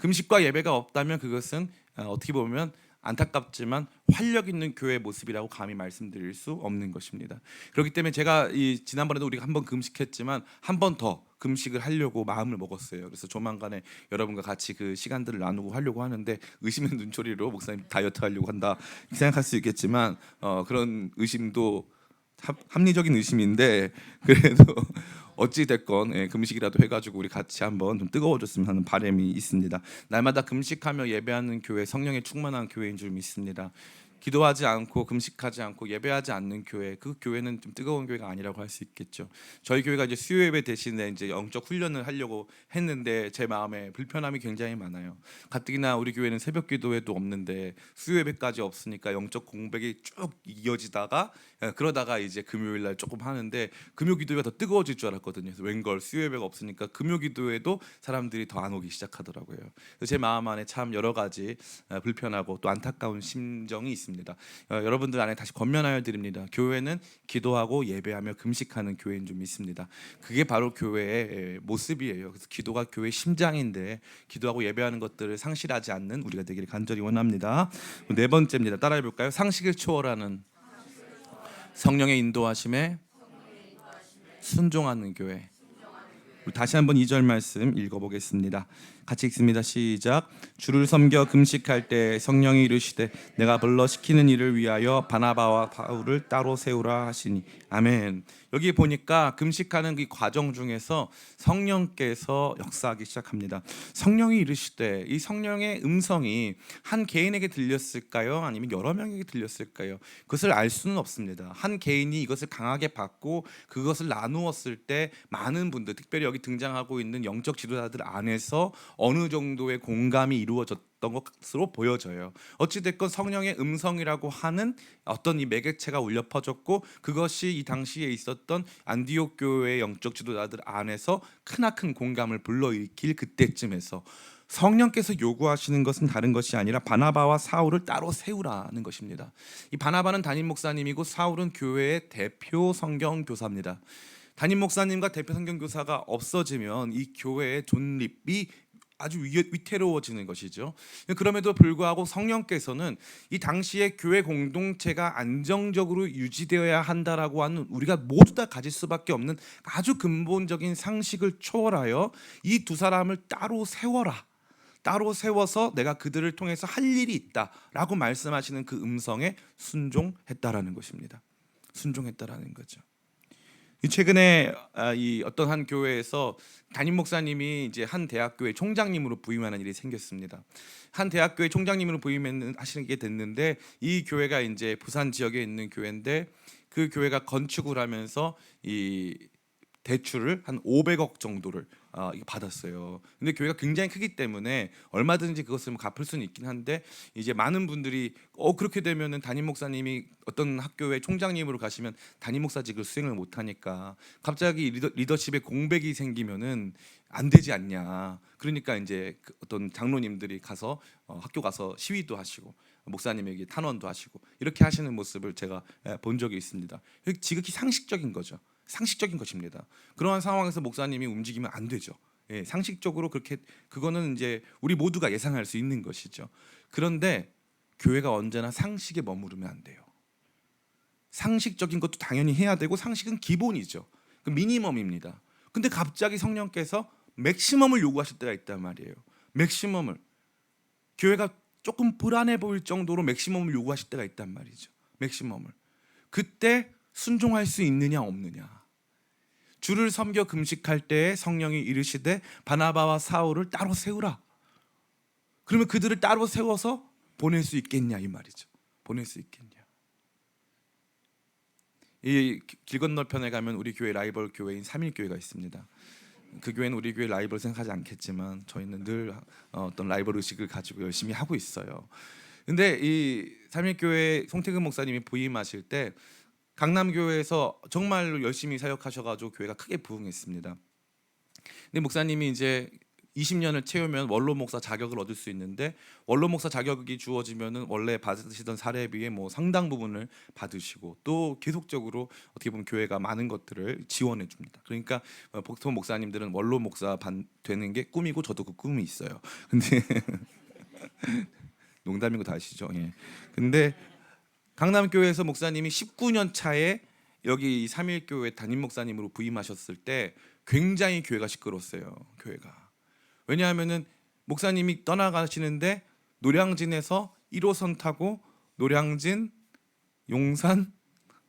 A: 금식과 예배가 없다면 그것은 어떻게 보면 안타깝지만 활력 있는 교회의 모습이라고 감히 말씀드릴 수 없는 것입니다. 그렇기 때문에 제가 지난번에도 우리가 한번 금식했지만 한 번 더 금식을 하려고 마음을 먹었어요. 그래서 조만간에 여러분과 같이 그 시간들을 나누고 하려고 하는데 의심의 눈초리로 목사님 다이어트 하려고 한다 생각할 수 있겠지만 그런 의심도 합리적인 의심인데 그래도 어찌 됐건 금식이라도 해가지고 우리 같이 한번 좀 뜨거워졌으면 하는 바람이 있습니다. 날마다 금식하며 예배하는 교회, 성령에 충만한 교회인 줄 믿습니다. 기도하지 않고 금식하지 않고 예배하지 않는 교회, 그 교회는 좀 뜨거운 교회가 아니라고 할 수 있겠죠. 저희 교회가 이제 수요 예배 대신에 이제 영적 훈련을 하려고 했는데 제 마음에 불편함이 굉장히 많아요. 가뜩이나 우리 교회는 새벽 기도회도 없는데 수요 예배까지 없으니까 영적 공백이 쭉 이어지다가 그러다가 이제 금요일 날 조금 하는데 금요 기도회가 더 뜨거워질 줄 알았거든요. 그래서 웬걸 수요 예배가 없으니까 금요 기도회도 사람들이 더 안 오기 시작하더라고요. 그래서 제 마음 안에 참 여러 가지 불편하고 또 안타까운 심정이 있습니다. 여러분들 안에 다시 권면하여 드립니다. 교회는 기도하고 예배하며 금식하는 교회인 줄 믿습니다. 그게 바로 교회의 모습이에요. 그래서 기도가 교회의 심장인데 기도하고 예배하는 것들을 상실하지 않는 우리가 되기를 간절히 원합니다. 네 번째입니다. 따라해 볼까요? 상식을 초월하는 성령의 인도하심에 순종하는 교회. 우리 다시 한번 2절 말씀 읽어보겠습니다. 같이 읽습니다. 시작. 주를 섬겨 금식할 때 성령이 이르시되 내가 불러 시키는 일을 위하여 바나바와 바울을 따로 세우라 하시니. 아멘. 여기 보니까 금식하는 그 과정 중에서 성령께서 역사하기 시작합니다. 성령이 이르시되, 이 성령의 음성이 한 개인에게 들렸을까요? 아니면 여러 명에게 들렸을까요? 그것을 알 수는 없습니다. 한 개인이 이것을 강하게 받고 그것을 나누었을 때 많은 분들, 특별히 여기 등장하고 있는 영적 지도자들 안에서 어느 정도의 공감이 이루어졌던 것으로 보여져요. 어찌됐건 성령의 음성이라고 하는 어떤 이 매개체가 울려 퍼졌고, 그것이 이 당시에 있었던 안디옥 교회의 영적 지도자들 안에서 크나큰 공감을 불러일으킬 그때쯤에서 성령께서 요구하시는 것은 다른 것이 아니라 바나바와 사울을 따로 세우라는 것입니다. 이 바나바는 담임 목사님이고 사울은 교회의 대표 성경 교사입니다. 담임 목사님과 대표 성경 교사가 없어지면 이 교회의 존립이 아주 위태로워지는 것이죠. 그럼에도 불구하고 성령께서는 이 당시에 교회 공동체가 안정적으로 유지되어야 한다라고 하는, 우리가 모두 다 가질 수밖에 없는 아주 근본적인 상식을 초월하여 이 두 사람을 따로 세워라, 따로 세워서 내가 그들을 통해서 할 일이 있다라고 말씀하시는 그 음성에 순종했다라는 것입니다. 순종했다라는 거죠. 최근에 이 어떤 한 교회에서 담임 목사님이 이제 한 대학교의 총장님으로 부임하는 일이 생겼습니다. 한 대학교의 총장님으로 부임하시게 됐는데, 이 교회가 이제 부산 지역에 있는 교회인데, 그 교회가 건축을 하면서 이 대출을 한 500억 정도를 받았어요. 근데 교회가 굉장히 크기 때문에 얼마든지 그것을 갚을 수는 있긴 한데, 이제 많은 분들이 그렇게 되면은 담임 목사님이 어떤 학교의 총장님으로 가시면 담임 목사직을 수행을 못 하니까 갑자기 리더십에 공백이 생기면은 안 되지 않냐. 그러니까 이제 어떤 장로님들이 가서 학교 가서 시위도 하시고 목사님에게 탄원도 하시고 이렇게 하시는 모습을 제가 본 적이 있습니다. 지극히 상식적인 거죠. 상식적인 것입니다. 그러한 상황에서 목사님이 움직이면 안 되죠. 예, 상식적으로 그렇게, 그거는 이제 우리 모두가 예상할 수 있는 것이죠. 그런데 교회가 언제나 상식에 머무르면 안 돼요. 상식적인 것도 당연히 해야 되고 상식은 기본이죠. 그 미니멈입니다. 근데 갑자기 성령께서 맥시멈을 요구하실 때가 있단 말이에요. 맥시멈을, 교회가 조금 불안해 보일 정도로 맥시멈을 요구하실 때가 있단 말이죠. 맥시멈을. 그때 순종할 수 있느냐 없느냐. 주를 섬겨 금식할 때에 성령이 이르시되 바나바와 사울을 따로 세우라. 그러면 그들을 따로 세워서 보낼 수 있겠냐 이 말이죠. 보낼 수 있겠냐. 이 길 건너편에 가면 우리 교회 라이벌 교회인 삼일교회가 있습니다. 그 교회는 우리 교회 라이벌 생각하지 않겠지만 저희는 늘 어떤 라이벌 의식을 가지고 열심히 하고 있어요. 근데 이 삼일교회 송태근 목사님이 부임하실 때 강남교회에서 정말로 열심히 사역하셔가지고 교회가 크게 부흥했습니다. 근데 목사님이 이제 20년을 채우면 원로 목사 자격을 얻을 수 있는데, 원로 목사 자격이 주어지면은 원래 받으시던 사례비의 뭐 상당 부분을 받으시고, 또 계속적으로 어떻게 보면 교회가 많은 것들을 지원해 줍니다. 그러니까 보통 목사님들은 원로 목사 되는 게 꿈이고, 저도 그 꿈이 있어요. 근데 농담이고 다 아시죠? 예. 근데 강남교회에서 목사님이 19년 차에 여기 삼일교회 담임 목사님으로 부임하셨을 때 굉장히 교회가 시끄러웠어요. 교회가. 왜냐하면은 목사님이 떠나가시는데 노량진에서 1호선 타고 노량진, 용산,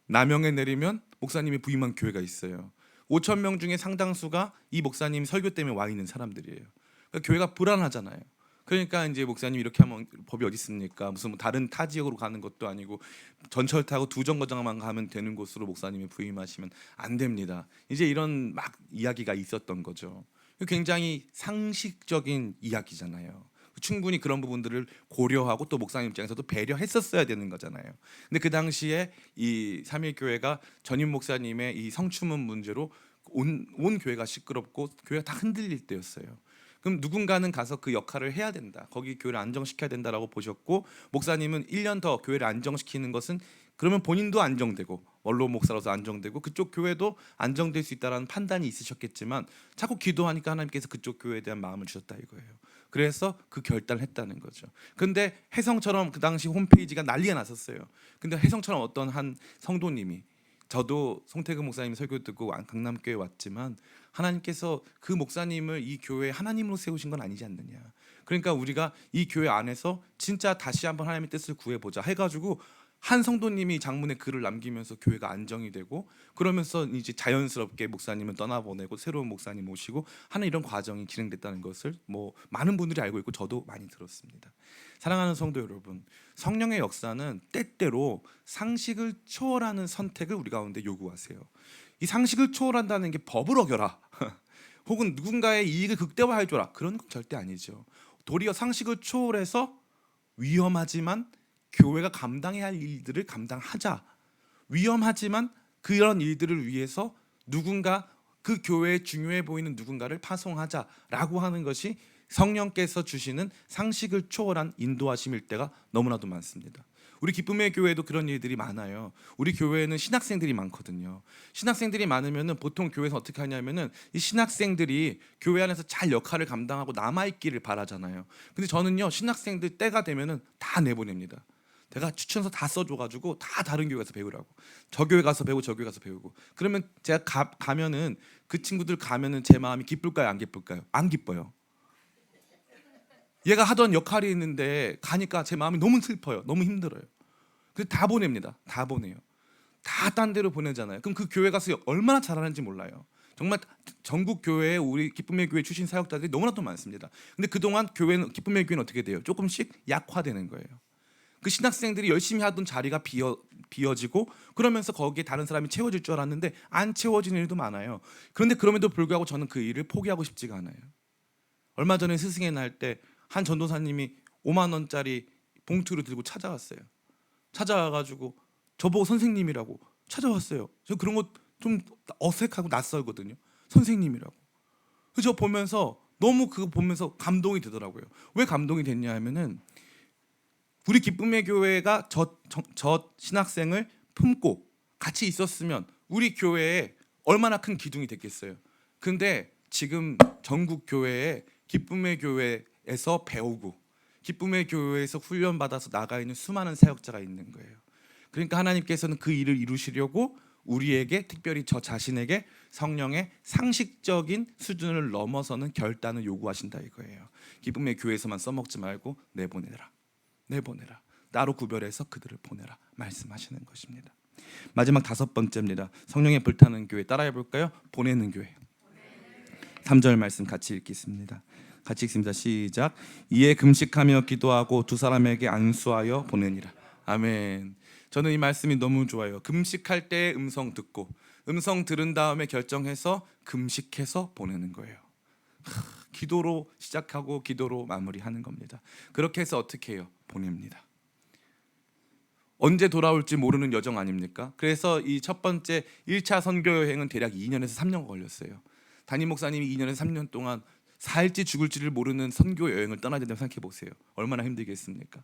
A: 남영에 내리면 목사님이 부임한 교회가 있어요. 5천 명 중에 상당수가 이 목사님 설교 때문에 와 있는 사람들이에요. 그러니까 교회가 불안하잖아요. 그러니까 이제 목사님 이렇게 하면 법이 어디 있습니까? 무슨 뭐 다른 타 지역으로 가는 것도 아니고 전철 타고 두 정거장만 가면 되는 곳으로 목사님이 부임하시면 안 됩니다. 이제 이런 막 이야기가 있었던 거죠. 굉장히 상식적인 이야기잖아요. 충분히 그런 부분들을 고려하고 또 목사님 입장에서도 배려했었어야 되는 거잖아요. 근데 그 당시에 이 삼일교회가 전임 목사님의 이 성추문 문제로 온 교회가 시끄럽고 교회가 다 흔들릴 때였어요. 그럼 누군가는 가서 그 역할을 해야 된다. 거기 교회를 안정시켜야 된다라고 보셨고, 목사님은 1년 더 교회를 안정시키는 것은 그러면 본인도 안정되고 원로 목사로서 안정되고 그쪽 교회도 안정될 수 있다라는 판단이 있으셨겠지만, 자꾸 기도하니까 하나님께서 그쪽 교회에 대한 마음을 주셨다 이거예요. 그래서 그 결단을 했다는 거죠. 근데 혜성처럼 그 당시 홈페이지가 난리가 났었어요. 근데 혜성처럼 어떤 한 성도님이 저도 송태근 목사님 설교 듣고 강남교회 왔지만 하나님께서 그 목사님을 이 교회에 하나님으로 세우신 건 아니지 않느냐. 그러니까 우리가 이 교회 안에서 진짜 다시 한번 하나님의 뜻을 구해보자 해가지고 한 성도님이 장문에 글을 남기면서 교회가 안정이 되고, 그러면서 이제 자연스럽게 목사님은 떠나보내고 새로운 목사님 모시고 하는 이런 과정이 진행됐다는 것을 뭐 많은 분들이 알고 있고 저도 많이 들었습니다. 사랑하는 성도 여러분, 성령의 역사는 때때로 상식을 초월하는 선택을 우리 가운데 요구하세요. 이 상식을 초월한다는 게 법을 어겨라 혹은 누군가의 이익을 극대화해 줘라, 그런 건 절대 아니죠. 도리어 상식을 초월해서 위험하지만 교회가 감당해야 할 일들을 감당하자. 위험하지만 그런 일들을 위해서 누군가, 그 교회에 중요해 보이는 누군가를 파송하자라고 하는 것이 성령께서 주시는 상식을 초월한 인도하심일 때가 너무나도 많습니다. 우리 기쁨의 교회도 그런 일들이 많아요. 우리 교회에는 신학생들이 많거든요. 신학생들이 많으면은 보통 교회에서 어떻게 하냐면은 이 신학생들이 교회 안에서 잘 역할을 감당하고 남아있기를 바라잖아요. 근데 저는요, 신학생들 때가 되면은 다 내보냅니다. 내가 추천서 다 써줘가지고 다 다른 교회 가서 배우라고. 저 교회 가서 배우고 저 교회 가서 배우고. 그러면 제가 가면은 그 친구들 가면은 제 마음이 기쁠까요, 안 기쁠까요? 안 기뻐요. 얘가 하던 역할이 있는데 가니까 제 마음이 너무 슬퍼요. 너무 힘들어요. 그래서 다 보냅니다. 다 보내요. 다 딴 데로 보내잖아요. 그럼 그 교회 가서 얼마나 잘하는지 몰라요. 정말 전국 교회에 우리 기쁨의 교회 출신 사역자들이 너무나도 많습니다. 근데 그동안 교회는, 기쁨의 교회는 어떻게 돼요? 조금씩 약화되는 거예요. 그 신학생들이 열심히 하던 자리가 비어지고, 그러면서 거기에 다른 사람이 채워질 줄 알았는데 안 채워지는 일도 많아요. 그런데 그럼에도 불구하고 저는 그 일을 포기하고 싶지가 않아요. 얼마 전에 스승의 날 때 한 전도사님이 5만 원짜리 봉투를 들고 찾아왔어요. 찾아와가지고 저보고 선생님이라고 찾아왔어요. 저 그런 거 좀 어색하고 낯설거든요. 선생님이라고. 그래서 저 보면서 너무 그거 보면서 감동이 되더라고요. 왜 감동이 됐냐 하면은 우리 기쁨의 교회가 저 신학생을 품고 같이 있었으면 우리 교회에 얼마나 큰 기둥이 됐겠어요. 근데 지금 전국 교회에 기쁨의 교회에서 배우고 기쁨의 교회에서 훈련받아서 나가 있는 수많은 사역자가 있는 거예요. 그러니까 하나님께서는 그 일을 이루시려고 우리에게, 특별히 저 자신에게 성령의 상식적인 수준을 넘어서는 결단을 요구하신다 이거예요. 기쁨의 교회에서만 써먹지 말고 내보내라. 따로 구별해서 그들을 보내라 말씀하시는 것입니다. 마지막 5번째입니다. 성령의 불타는 교회, 따라해 볼까요? 보내는 교회. 3절 말씀 같이 읽겠습니다. 같이 읽습니다. 시작. 이에 금식하며 기도하고 두 사람에게 안수하여 보내니라. 아멘. 저는 이 말씀이 너무 좋아요. 금식할 때 음성 듣고, 음성 들은 다음에 결정해서 금식해서 보내는 거예요. 기도로 시작하고 기도로 마무리하는 겁니다. 그렇게 해서 어떻게 해요? 보냅니다. 언제 돌아올지 모르는 여정 아닙니까? 그래서 이 첫 번째 1차 선교 여행은 대략 2년에서 3년 걸렸어요. 담임 목사님이 2년에서 3년 동안 살지 죽을지를 모르는 선교 여행을 떠나야 된다고 생각해 보세요. 얼마나 힘들겠습니까?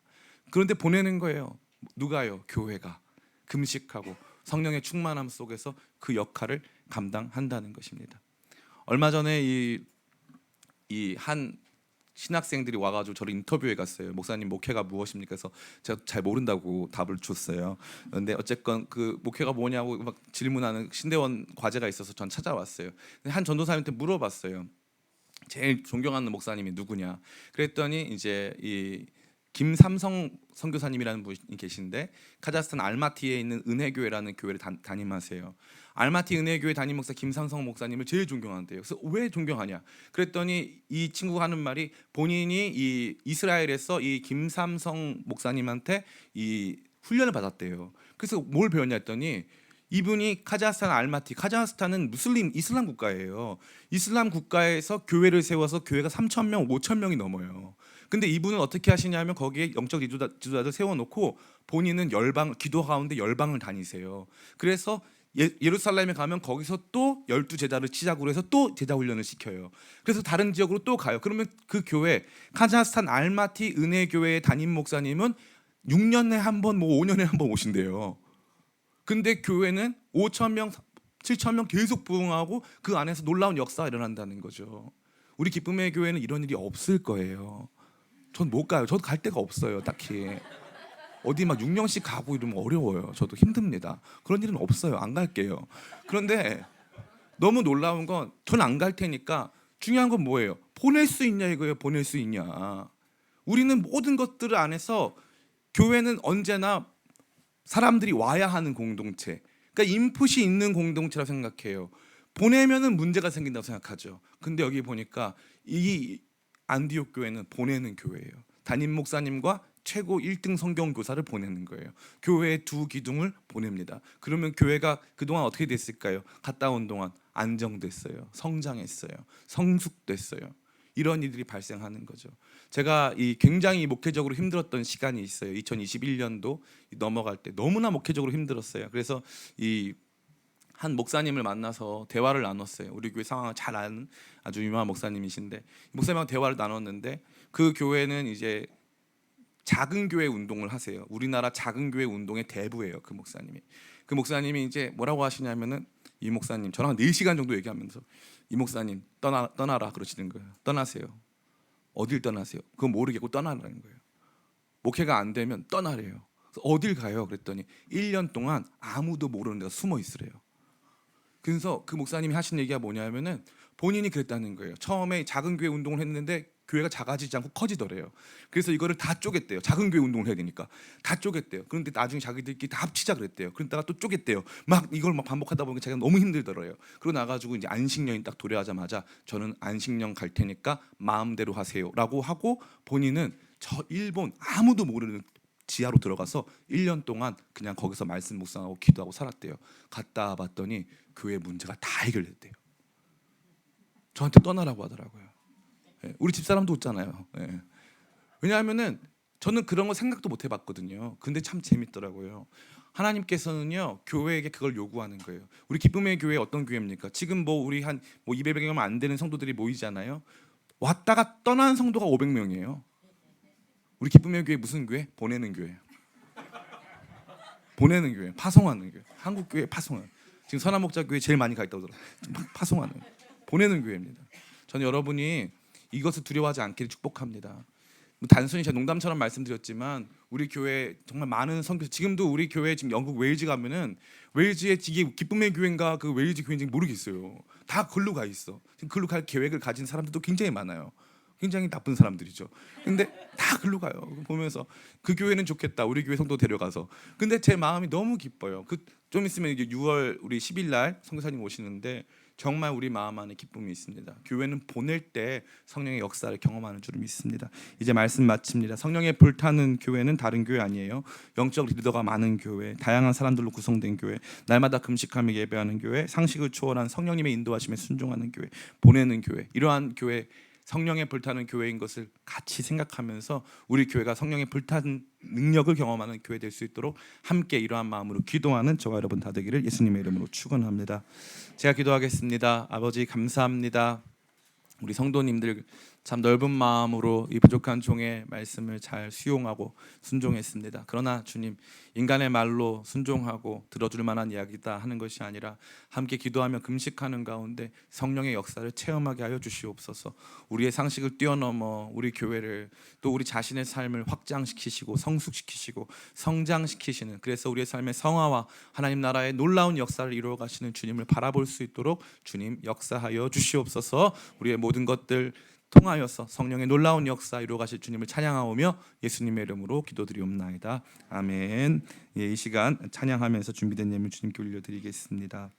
A: 그런데 보내는 거예요. 누가요? 교회가 금식하고 성령의 충만함 속에서 그 역할을 감당한다는 것입니다. 얼마 전에 이 한 신학생들이 와가지고 저를 인터뷰해 갔어요. 목사님, 목회가 무엇입니까? 그래서 제가 잘 모른다고 답을 줬어요. 그런데 어쨌건 그 목회가 뭐냐고 막 질문하는 신대원 과제가 있어서 전 찾아왔어요. 한 전도사님한테 물어봤어요. 제일 존경하는 목사님이 누구냐? 그랬더니 이제 이 김삼성 선교사님이라는 분이 계신데 카자흐스탄 알마티에 있는 은혜교회라는 교회를 담임하세요. 알마티 은혜교회 담임 목사 김삼성 목사님을 제일 존경한대요. 그래서 왜 존경하냐? 그랬더니 이 친구가 하는 말이, 본인이 이 이스라엘에서 이 김삼성 목사님한테 이 훈련을 받았대요. 그래서 뭘 배웠냐 했더니, 이분이 카자흐스탄 알마티, 카자흐스탄은 이슬람 국가예요. 이슬람 국가에서 교회를 세워서 교회가 3,000명, 5,000명이 넘어요. 근데 이분은 어떻게 하시냐면 거기에 영적 지도자들 세워놓고 본인은 기도 가운데 열방을 다니세요. 그래서 예루살렘에 가면 거기서 또 12제자를 시작으로 해서 또 제자 훈련을 시켜요. 그래서 다른 지역으로 또 가요. 그러면 그 교회, 카자흐스탄 알마티 은혜교회의 담임 목사님은 6년에 한 번, 뭐 5년에 한 번 오신대요. 근데 교회는 5,000명, 7,000명 계속 부흥하고 그 안에서 놀라운 역사가 일어난다는 거죠. 우리 기쁨의 교회는 이런 일이 없을 거예요. 전 못 가요. 저도 갈 데가 없어요, 딱히. 어디 막 6년씩 가고 이러면 어려워요. 저도 힘듭니다. 그런 일은 없어요. 안 갈게요. 그런데 너무 놀라운 건 전 안 갈 테니까 중요한 건 뭐예요? 보낼 수 있냐 이거예요. 보낼 수 있냐. 우리는 모든 것들을 안에서 교회는 언제나 사람들이 와야 하는 공동체. 그러니까 인풋이 있는 공동체라고 생각해요. 보내면은 문제가 생긴다고 생각하죠. 근데 여기 보니까 이 안디옥 교회는 보내는 교회예요. 담임 목사님과 최고 1등 성경 교사를 보내는 거예요. 교회의 두 기둥을 보냅니다. 그러면 교회가 그동안 어떻게 됐을까요? 갔다 온 동안 안정됐어요. 성장했어요. 성숙됐어요. 이런 일들이 발생하는 거죠. 제가 굉장히 목회적으로 힘들었던 시간이 있어요. 2021년도 넘어갈 때 너무나 목회적으로 힘들었어요. 그래서 한 목사님을 만나서 대화를 나눴어요. 우리 교회 상황을 잘 아는 아주 유명한 목사님이신데 목사님하고 대화를 나눴는데 그 교회는 이제 작은 교회 운동을 하세요. 우리나라 작은 교회 운동의 대부예요. 그 목사님이 이제 뭐라고 하시냐면은 이 목사님 저랑 4시간 정도 얘기하면서 이 목사님 떠나라 그러시는 거예요. 떠나세요. 어딜 떠나세요? 그거 모르겠고 떠나라는 거예요. 목회가 안 되면 떠나래요. 그래서 어딜 가요? 그랬더니 1년 동안 아무도 모르는 데가 숨어 있으래요. 그래서 그 목사님이 하신 얘기가 뭐냐면은 본인이 그랬다는 거예요. 처음에 작은 교회 운동을 했는데 교회가 작아지지 않고 커지더래요. 그래서 이거를 다 쪼갰대요. 작은 교회 운동을 해야 되니까 다 쪼갰대요. 그런데 나중에 자기들끼리 다 합치자 그랬대요. 그러다가 또 쪼갰대요. 막 이걸 막 반복하다 보니까 자기가 너무 힘들더래요. 그러고 나가지고 이제 안식년이 딱 도래하자마자 저는 안식년 갈 테니까 마음대로 하세요라고 하고 본인은 저 일본 아무도 모르는 지하로 들어가서 1년 동안 그냥 거기서 말씀 묵상하고 기도하고 살았대요. 갔다 봤더니 교회 문제가 다 해결됐대요. 저한테 떠나라고 하더라고요. 우리 집사람도 웃잖아요. 왜냐하면은 저는 그런 거 생각도 못 해봤거든요. 근데 참 재밌더라고요. 하나님께서는요 교회에게 그걸 요구하는 거예요. 우리 기쁨의 교회 어떤 교회입니까? 지금 뭐 우리 한 200명 안 되는 성도들이 모이잖아요. 왔다가 떠난 성도가 500명이에요. 우리 기쁨의 교회 무슨 교회? 보내는 교회. 보내는 교회, 파송하는 교회. 한국 교회 파송하는. 지금 선한목자교회 제일 많이 가 있다고 들어요. 파송하는, 보내는 교회입니다. 저는 여러분이 이것을 두려워하지 않기를 축복합니다. 단순히 제가 농담처럼 말씀드렸지만 우리 교회 정말 많은 선교사, 지금도 우리 교회 지금 영국 웨일즈 가면은 웨일즈의 이게 기쁨의 교회인가 그 웨일즈 교회인지 모르겠어요. 다 글로 가 있어. 지금 글로 갈 계획을 가진 사람들도 굉장히 많아요. 굉장히 나쁜 사람들이죠. 근데 다 글로 가요. 보면서 그 교회는 좋겠다. 우리 교회 성도 데려가서. 근데 제 마음이 너무 기뻐요. 좀 있으면 이제 6월 우리 10일 날 선교사님 오시는데 정말 우리 마음 안에 기쁨이 있습니다. 교회는 보낼 때 성령의 역사를 경험하는 줄 믿습니다. 이제 말씀 마칩니다. 성령의 불타는 교회는 다른 교회 아니에요. 영적 리더가 많은 교회, 다양한 사람들로 구성된 교회, 날마다 금식하며 예배하는 교회, 상식을 초월한 성령님의 인도하심에 순종하는 교회, 보내는 교회. 이러한 교회, 성령의 불타는 교회인 것을 같이 생각하면서 우리 교회가 성령의 불타는 능력을 경험하는 교회 될 수 있도록 함께 이러한 마음으로 기도하는 저와 여러분 다 되기를 예수님의 이름으로 축원합니다. 제가 기도하겠습니다. 아버지 감사합니다. 우리 성도님들 참 넓은 마음으로 이 부족한 종의 말씀을 잘 수용하고 순종했습니다. 그러나 주님, 인간의 말로 순종하고 들어줄 만한 이야기다 하는 것이 아니라 함께 기도하며 금식하는 가운데 성령의 역사를 체험하게 하여 주시옵소서. 우리의 상식을 뛰어넘어 우리 교회를 또 우리 자신의 삶을 확장시키시고 성숙시키시고 성장시키시는, 그래서 우리의 삶의 성화와 하나님 나라의 놀라운 역사를 이루어 가시는 주님을 바라볼 수 있도록 주님 역사하여 주시옵소서. 우리의 모든 것들 통하여서 성령의 놀라운 역사 이루어 가실 주님을 찬양하오며 예수님의 이름으로 기도드리옵나이다. 아멘. 이 시간 찬양하면서 준비된 예물 주님께 올려드리겠습니다.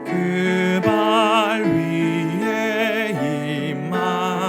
A: 그 발 위에 임마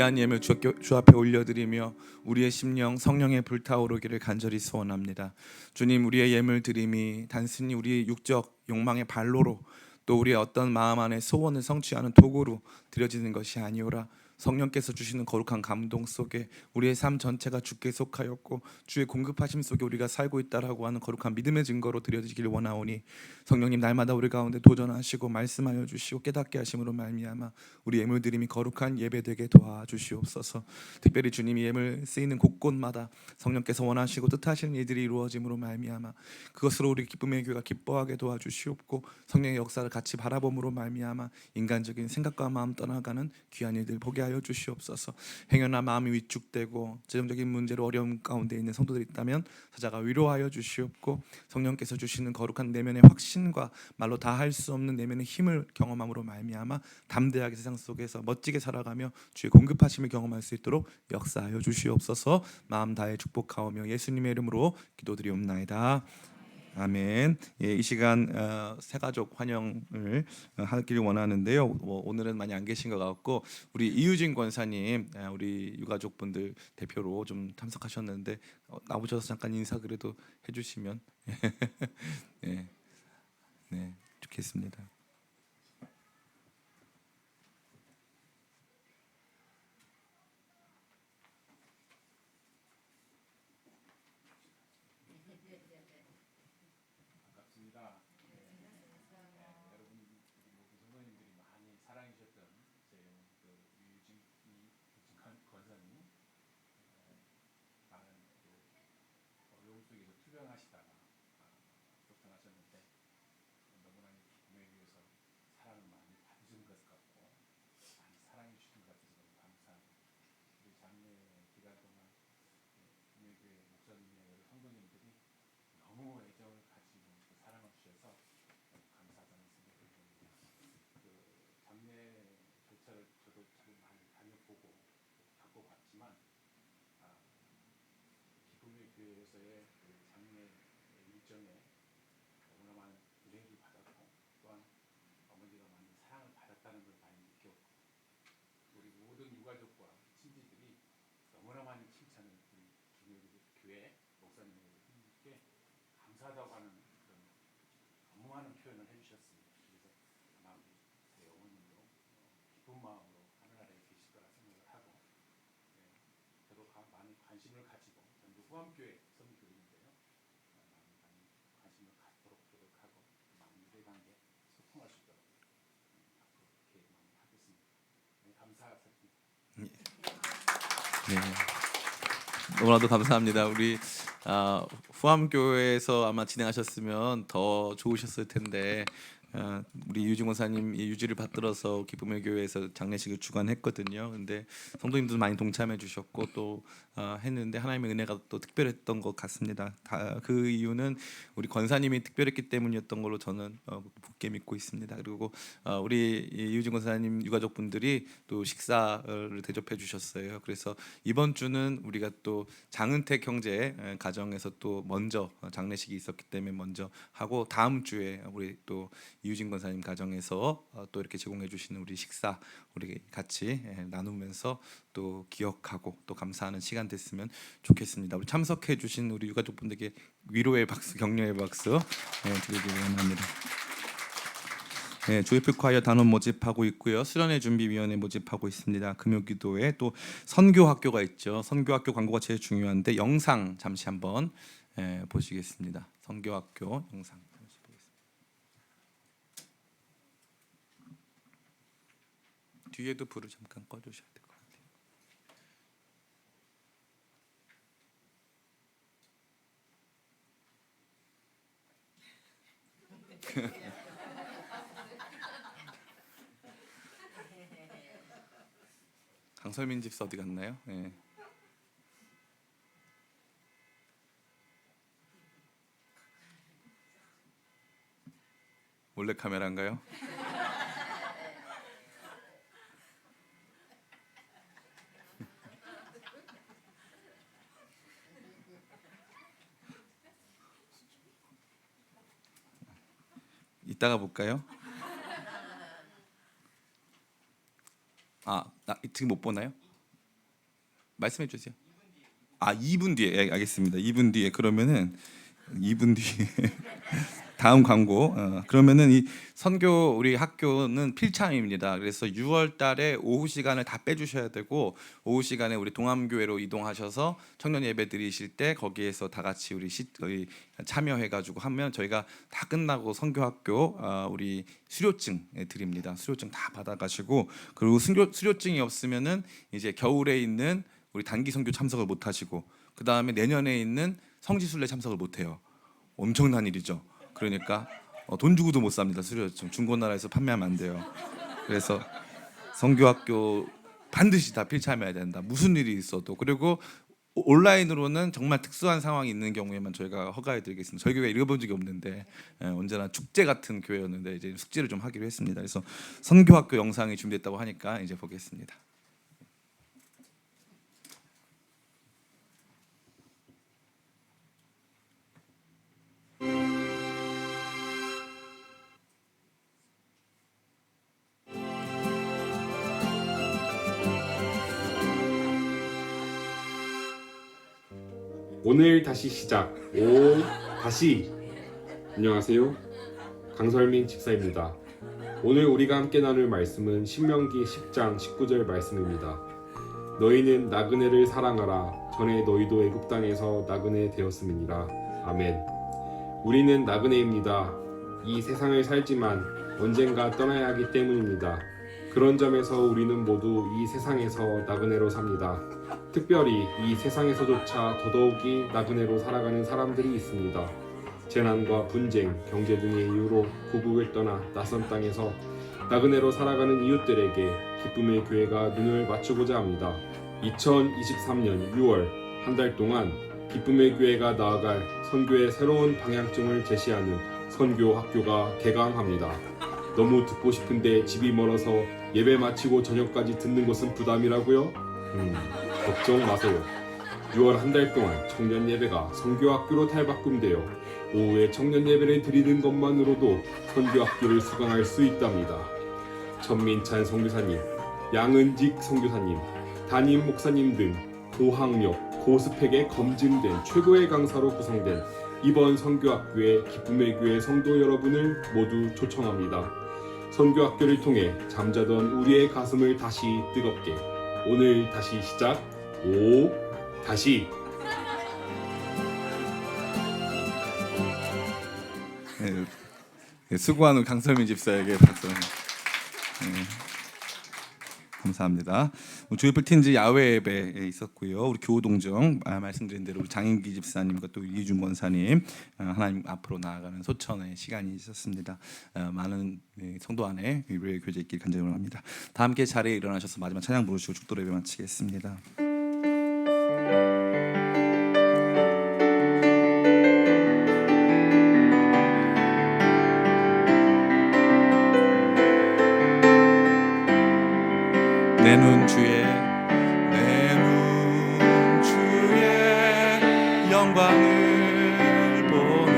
A: 귀한 예물 주 앞에 올려드리며 우리의 심령 성령에 불타오르기를 간절히 소원합니다. 주님, 우리의 예물 드림이 단순히 우리의 육적 욕망의 발로로 또 우리의 어떤 마음 안에 소원을 성취하는 도구로 드려지는 것이 아니오라. 성령께서 주시는 거룩한 감동 속에 우리의 삶 전체가 주께 속하였고 주의 공급하심 속에 우리가 살고 있다라고 하는 거룩한 믿음의 증거로 드려지기를 원하오니 성령님, 날마다 우리 가운데 도전하시고 말씀하여 주시고 깨닫게 하심으로 말미암아 우리 예물 드림이 거룩한 예배되게 도와주시옵소서. 특별히 주님이 예물 쓰이는 곳곳마다 성령께서 원하시고 뜻하시는 일들이 이루어짐으로 말미암아 그것으로 우리 기쁨의 교회가 기뻐하게 도와주시옵고 성령의 역사를 같이 바라봄으로 말미암아 인간적인 생각과 마음 떠나가는 귀한 일들 보게 하여 주시옵소서. 행여나 마음이 위축되고 재정적인 문제로 어려움 가운데 있는 성도들이 있다면 사자가 위로하여 주시옵고 성령께서 주시는 거룩한 내면의 확신과 말로 다 할 수 없는 내면의 힘을 경험함으로 말미암아 담대하게 세상 속에서 멋지게 살아가며 주의 공급하심을 경험할 수 있도록 역사하여 주시옵소서. 마음 다해 축복하오며 예수님의 이름으로 기도드리옵나이다. 아멘. 이 시간 새가족 환영을 하기를 원하는데요. 오늘은 많이 안 계신 것 같고 우리 이유진 권사님, 우리 유가족분들 대표로 좀 참석하셨는데 나오셔서 잠깐 인사 그래도 해주시면 네, 네, 좋겠습니다. 네. 너무나도 감사합니다. 우리 후암교회에서 아마 진행하셨으면 더 좋으셨을 텐데 우리 유진 권사님 이 유지를 받들어서 기쁨의 교회에서 장례식을 주관했거든요. 근데 성도님들 많이 동참해 주셨고 또 했는데 하나님의 은혜가 또 특별했던 것 같습니다. 그 이유는 우리 권사님이 특별했기 때문이었던 걸로 저는 굳게 믿고 있습니다. 그리고 우리 유진 권사님 유가족분들이 또 식사를 대접해 주셨어요. 그래서 이번 주는 우리가 또 장은택 형제 가정에서 또 먼저 장례식이 있었기 때문에 먼저 하고 다음 주에 우리 또 이유진 권사님 가정에서 또 이렇게 제공해 주시는 우리 식사 우리 같이 나누면서 또 기억하고 또 감사하는 시간 됐으면 좋겠습니다. 우리 참석해 주신 우리 유가족분들께 위로의 박수, 격려의 박수 드리기 원합니다. 네, 조이풀 콰이어 단원 모집하고 있고요. 수련회 준비위원회 모집하고 있습니다. 금요기도에 또 선교학교가 있죠. 선교학교 광고가 제일 중요한데 영상 잠시 한번 보시겠습니다. 선교학교 영상. 뒤에도 불을 잠깐 꺼주셔야 될 것 같아요. 강설민 집사 어디 갔나요? 네. 몰래 카메라인가요? 이따가 볼까요? 지금 못 보나요? 말씀해 주세요. 2분 뒤에. 예, 알겠습니다. 2분 뒤에. 그러면은 2분 뒤에 다음 광고. 그러면은 이 선교 우리 학교는 필참입니다. 그래서 6월 달에 오후 시간을 다 빼주셔야 되고, 오후 시간에 우리 동암교회로 이동하셔서 청년 예배 드리실 때 거기에서 다 같이 우리 참여해가지고 하면 저희가 다 끝나고 선교학교 우리 수료증 드립니다. 수료증 다 받아가시고, 그리고 수료증이 없으면은 이제 겨울에 있는 우리 단기 선교 참석을 못 하시고, 그 다음에 내년에 있는 성지순례 참석을 못 해요. 엄청난 일이죠. 그러니까 돈 주고도 못 삽니다. 수료증 중고나라에서 판매하면 안 돼요. 그래서 선교학교 반드시 다 필참해야 된다. 무슨 일이 있어도. 그리고 온라인으로는 정말 특수한 상황이 있는 경우에만 저희가 허가해드리겠습니다. 저희 교회 읽어본 적이 없는데 언제나 축제 같은 교회였는데 이제 숙제를 좀 하기로 했습니다. 그래서 선교학교 영상이 준비됐다고 하니까 이제 보겠습니다.
B: 오늘 다시 시작. 오 다시. 안녕하세요. 강설민 집사입니다. 오늘 우리가 함께 나눌 말씀은 신명기 10장 19절 말씀입니다. 너희는 나그네를 사랑하라. 전에 너희도 애굽 땅에서 나그네 되었음이니라. 아멘. 우리는 나그네입니다. 이 세상을 살지만 언젠가 떠나야 하기 때문입니다. 그런 점에서 우리는 모두 이 세상에서 나그네로 삽니다. 특별히 이 세상에서조차 더더욱이 나그네로 살아가는 사람들이 있습니다. 재난과 분쟁, 경제 등의 이유로 고국을 떠나 낯선 땅에서 나그네로 살아가는 이웃들에게 기쁨의 교회가 눈을 맞추고자 합니다. 2023년 6월 한 달 동안 기쁨의 교회가 나아갈 선교의 새로운 방향점을 제시하는 선교 학교가 개강합니다. 너무 듣고 싶은데 집이 멀어서 예배 마치고 저녁까지 듣는 것은 부담이라고요? 걱정 마세요. 6월 한 달 동안 청년 예배가 선교학교로 탈바꿈되어 오후에 청년 예배를 드리는 것만으로도 선교학교를 수강할 수 있답니다. 전민찬 선교사님, 양은직 선교사님, 담임 목사님 등 고학력, 고스펙에 검증된 최고의 강사로 구성된 이번 선교학교에 기쁨의 교회 성도 여러분을 모두 초청합니다. 선교학교를 통해 잠자던 우리의 가슴을 다시 뜨겁게. 오늘 다시 시작. 오 다시.
A: 네, 수고하는 강설민 집사에게 박수. 감사합니다. 조이풀 틴즈 야외 예배에 있었고요. 우리 교우동정 말씀드린 대로 우리 장인기 집사님과 또 이준 권사님 하나님 앞으로 나아가는 소천의 시간이 있었습니다. 많은 성도 안에 위로의 교제 있길 간절히 원합니다. 다 함께 자리에 일어나셔서 마지막 찬양 부르시고 축도 예배 마치겠습니다. 내 눈 주의 영광을 보내.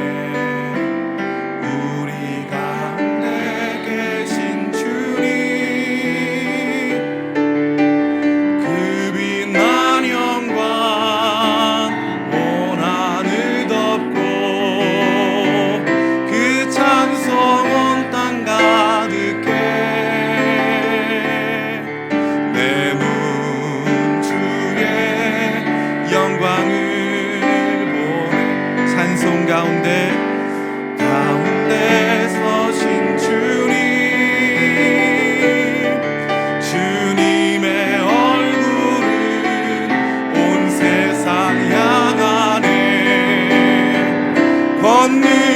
A: 우리 가운데 계신 주님, 그 빛난 영광 온 하늘 덮고 그 찬송 온 땅 가득해. 가운데 서신 주님, 주님의 얼굴은 온 세상 향하네. 걷는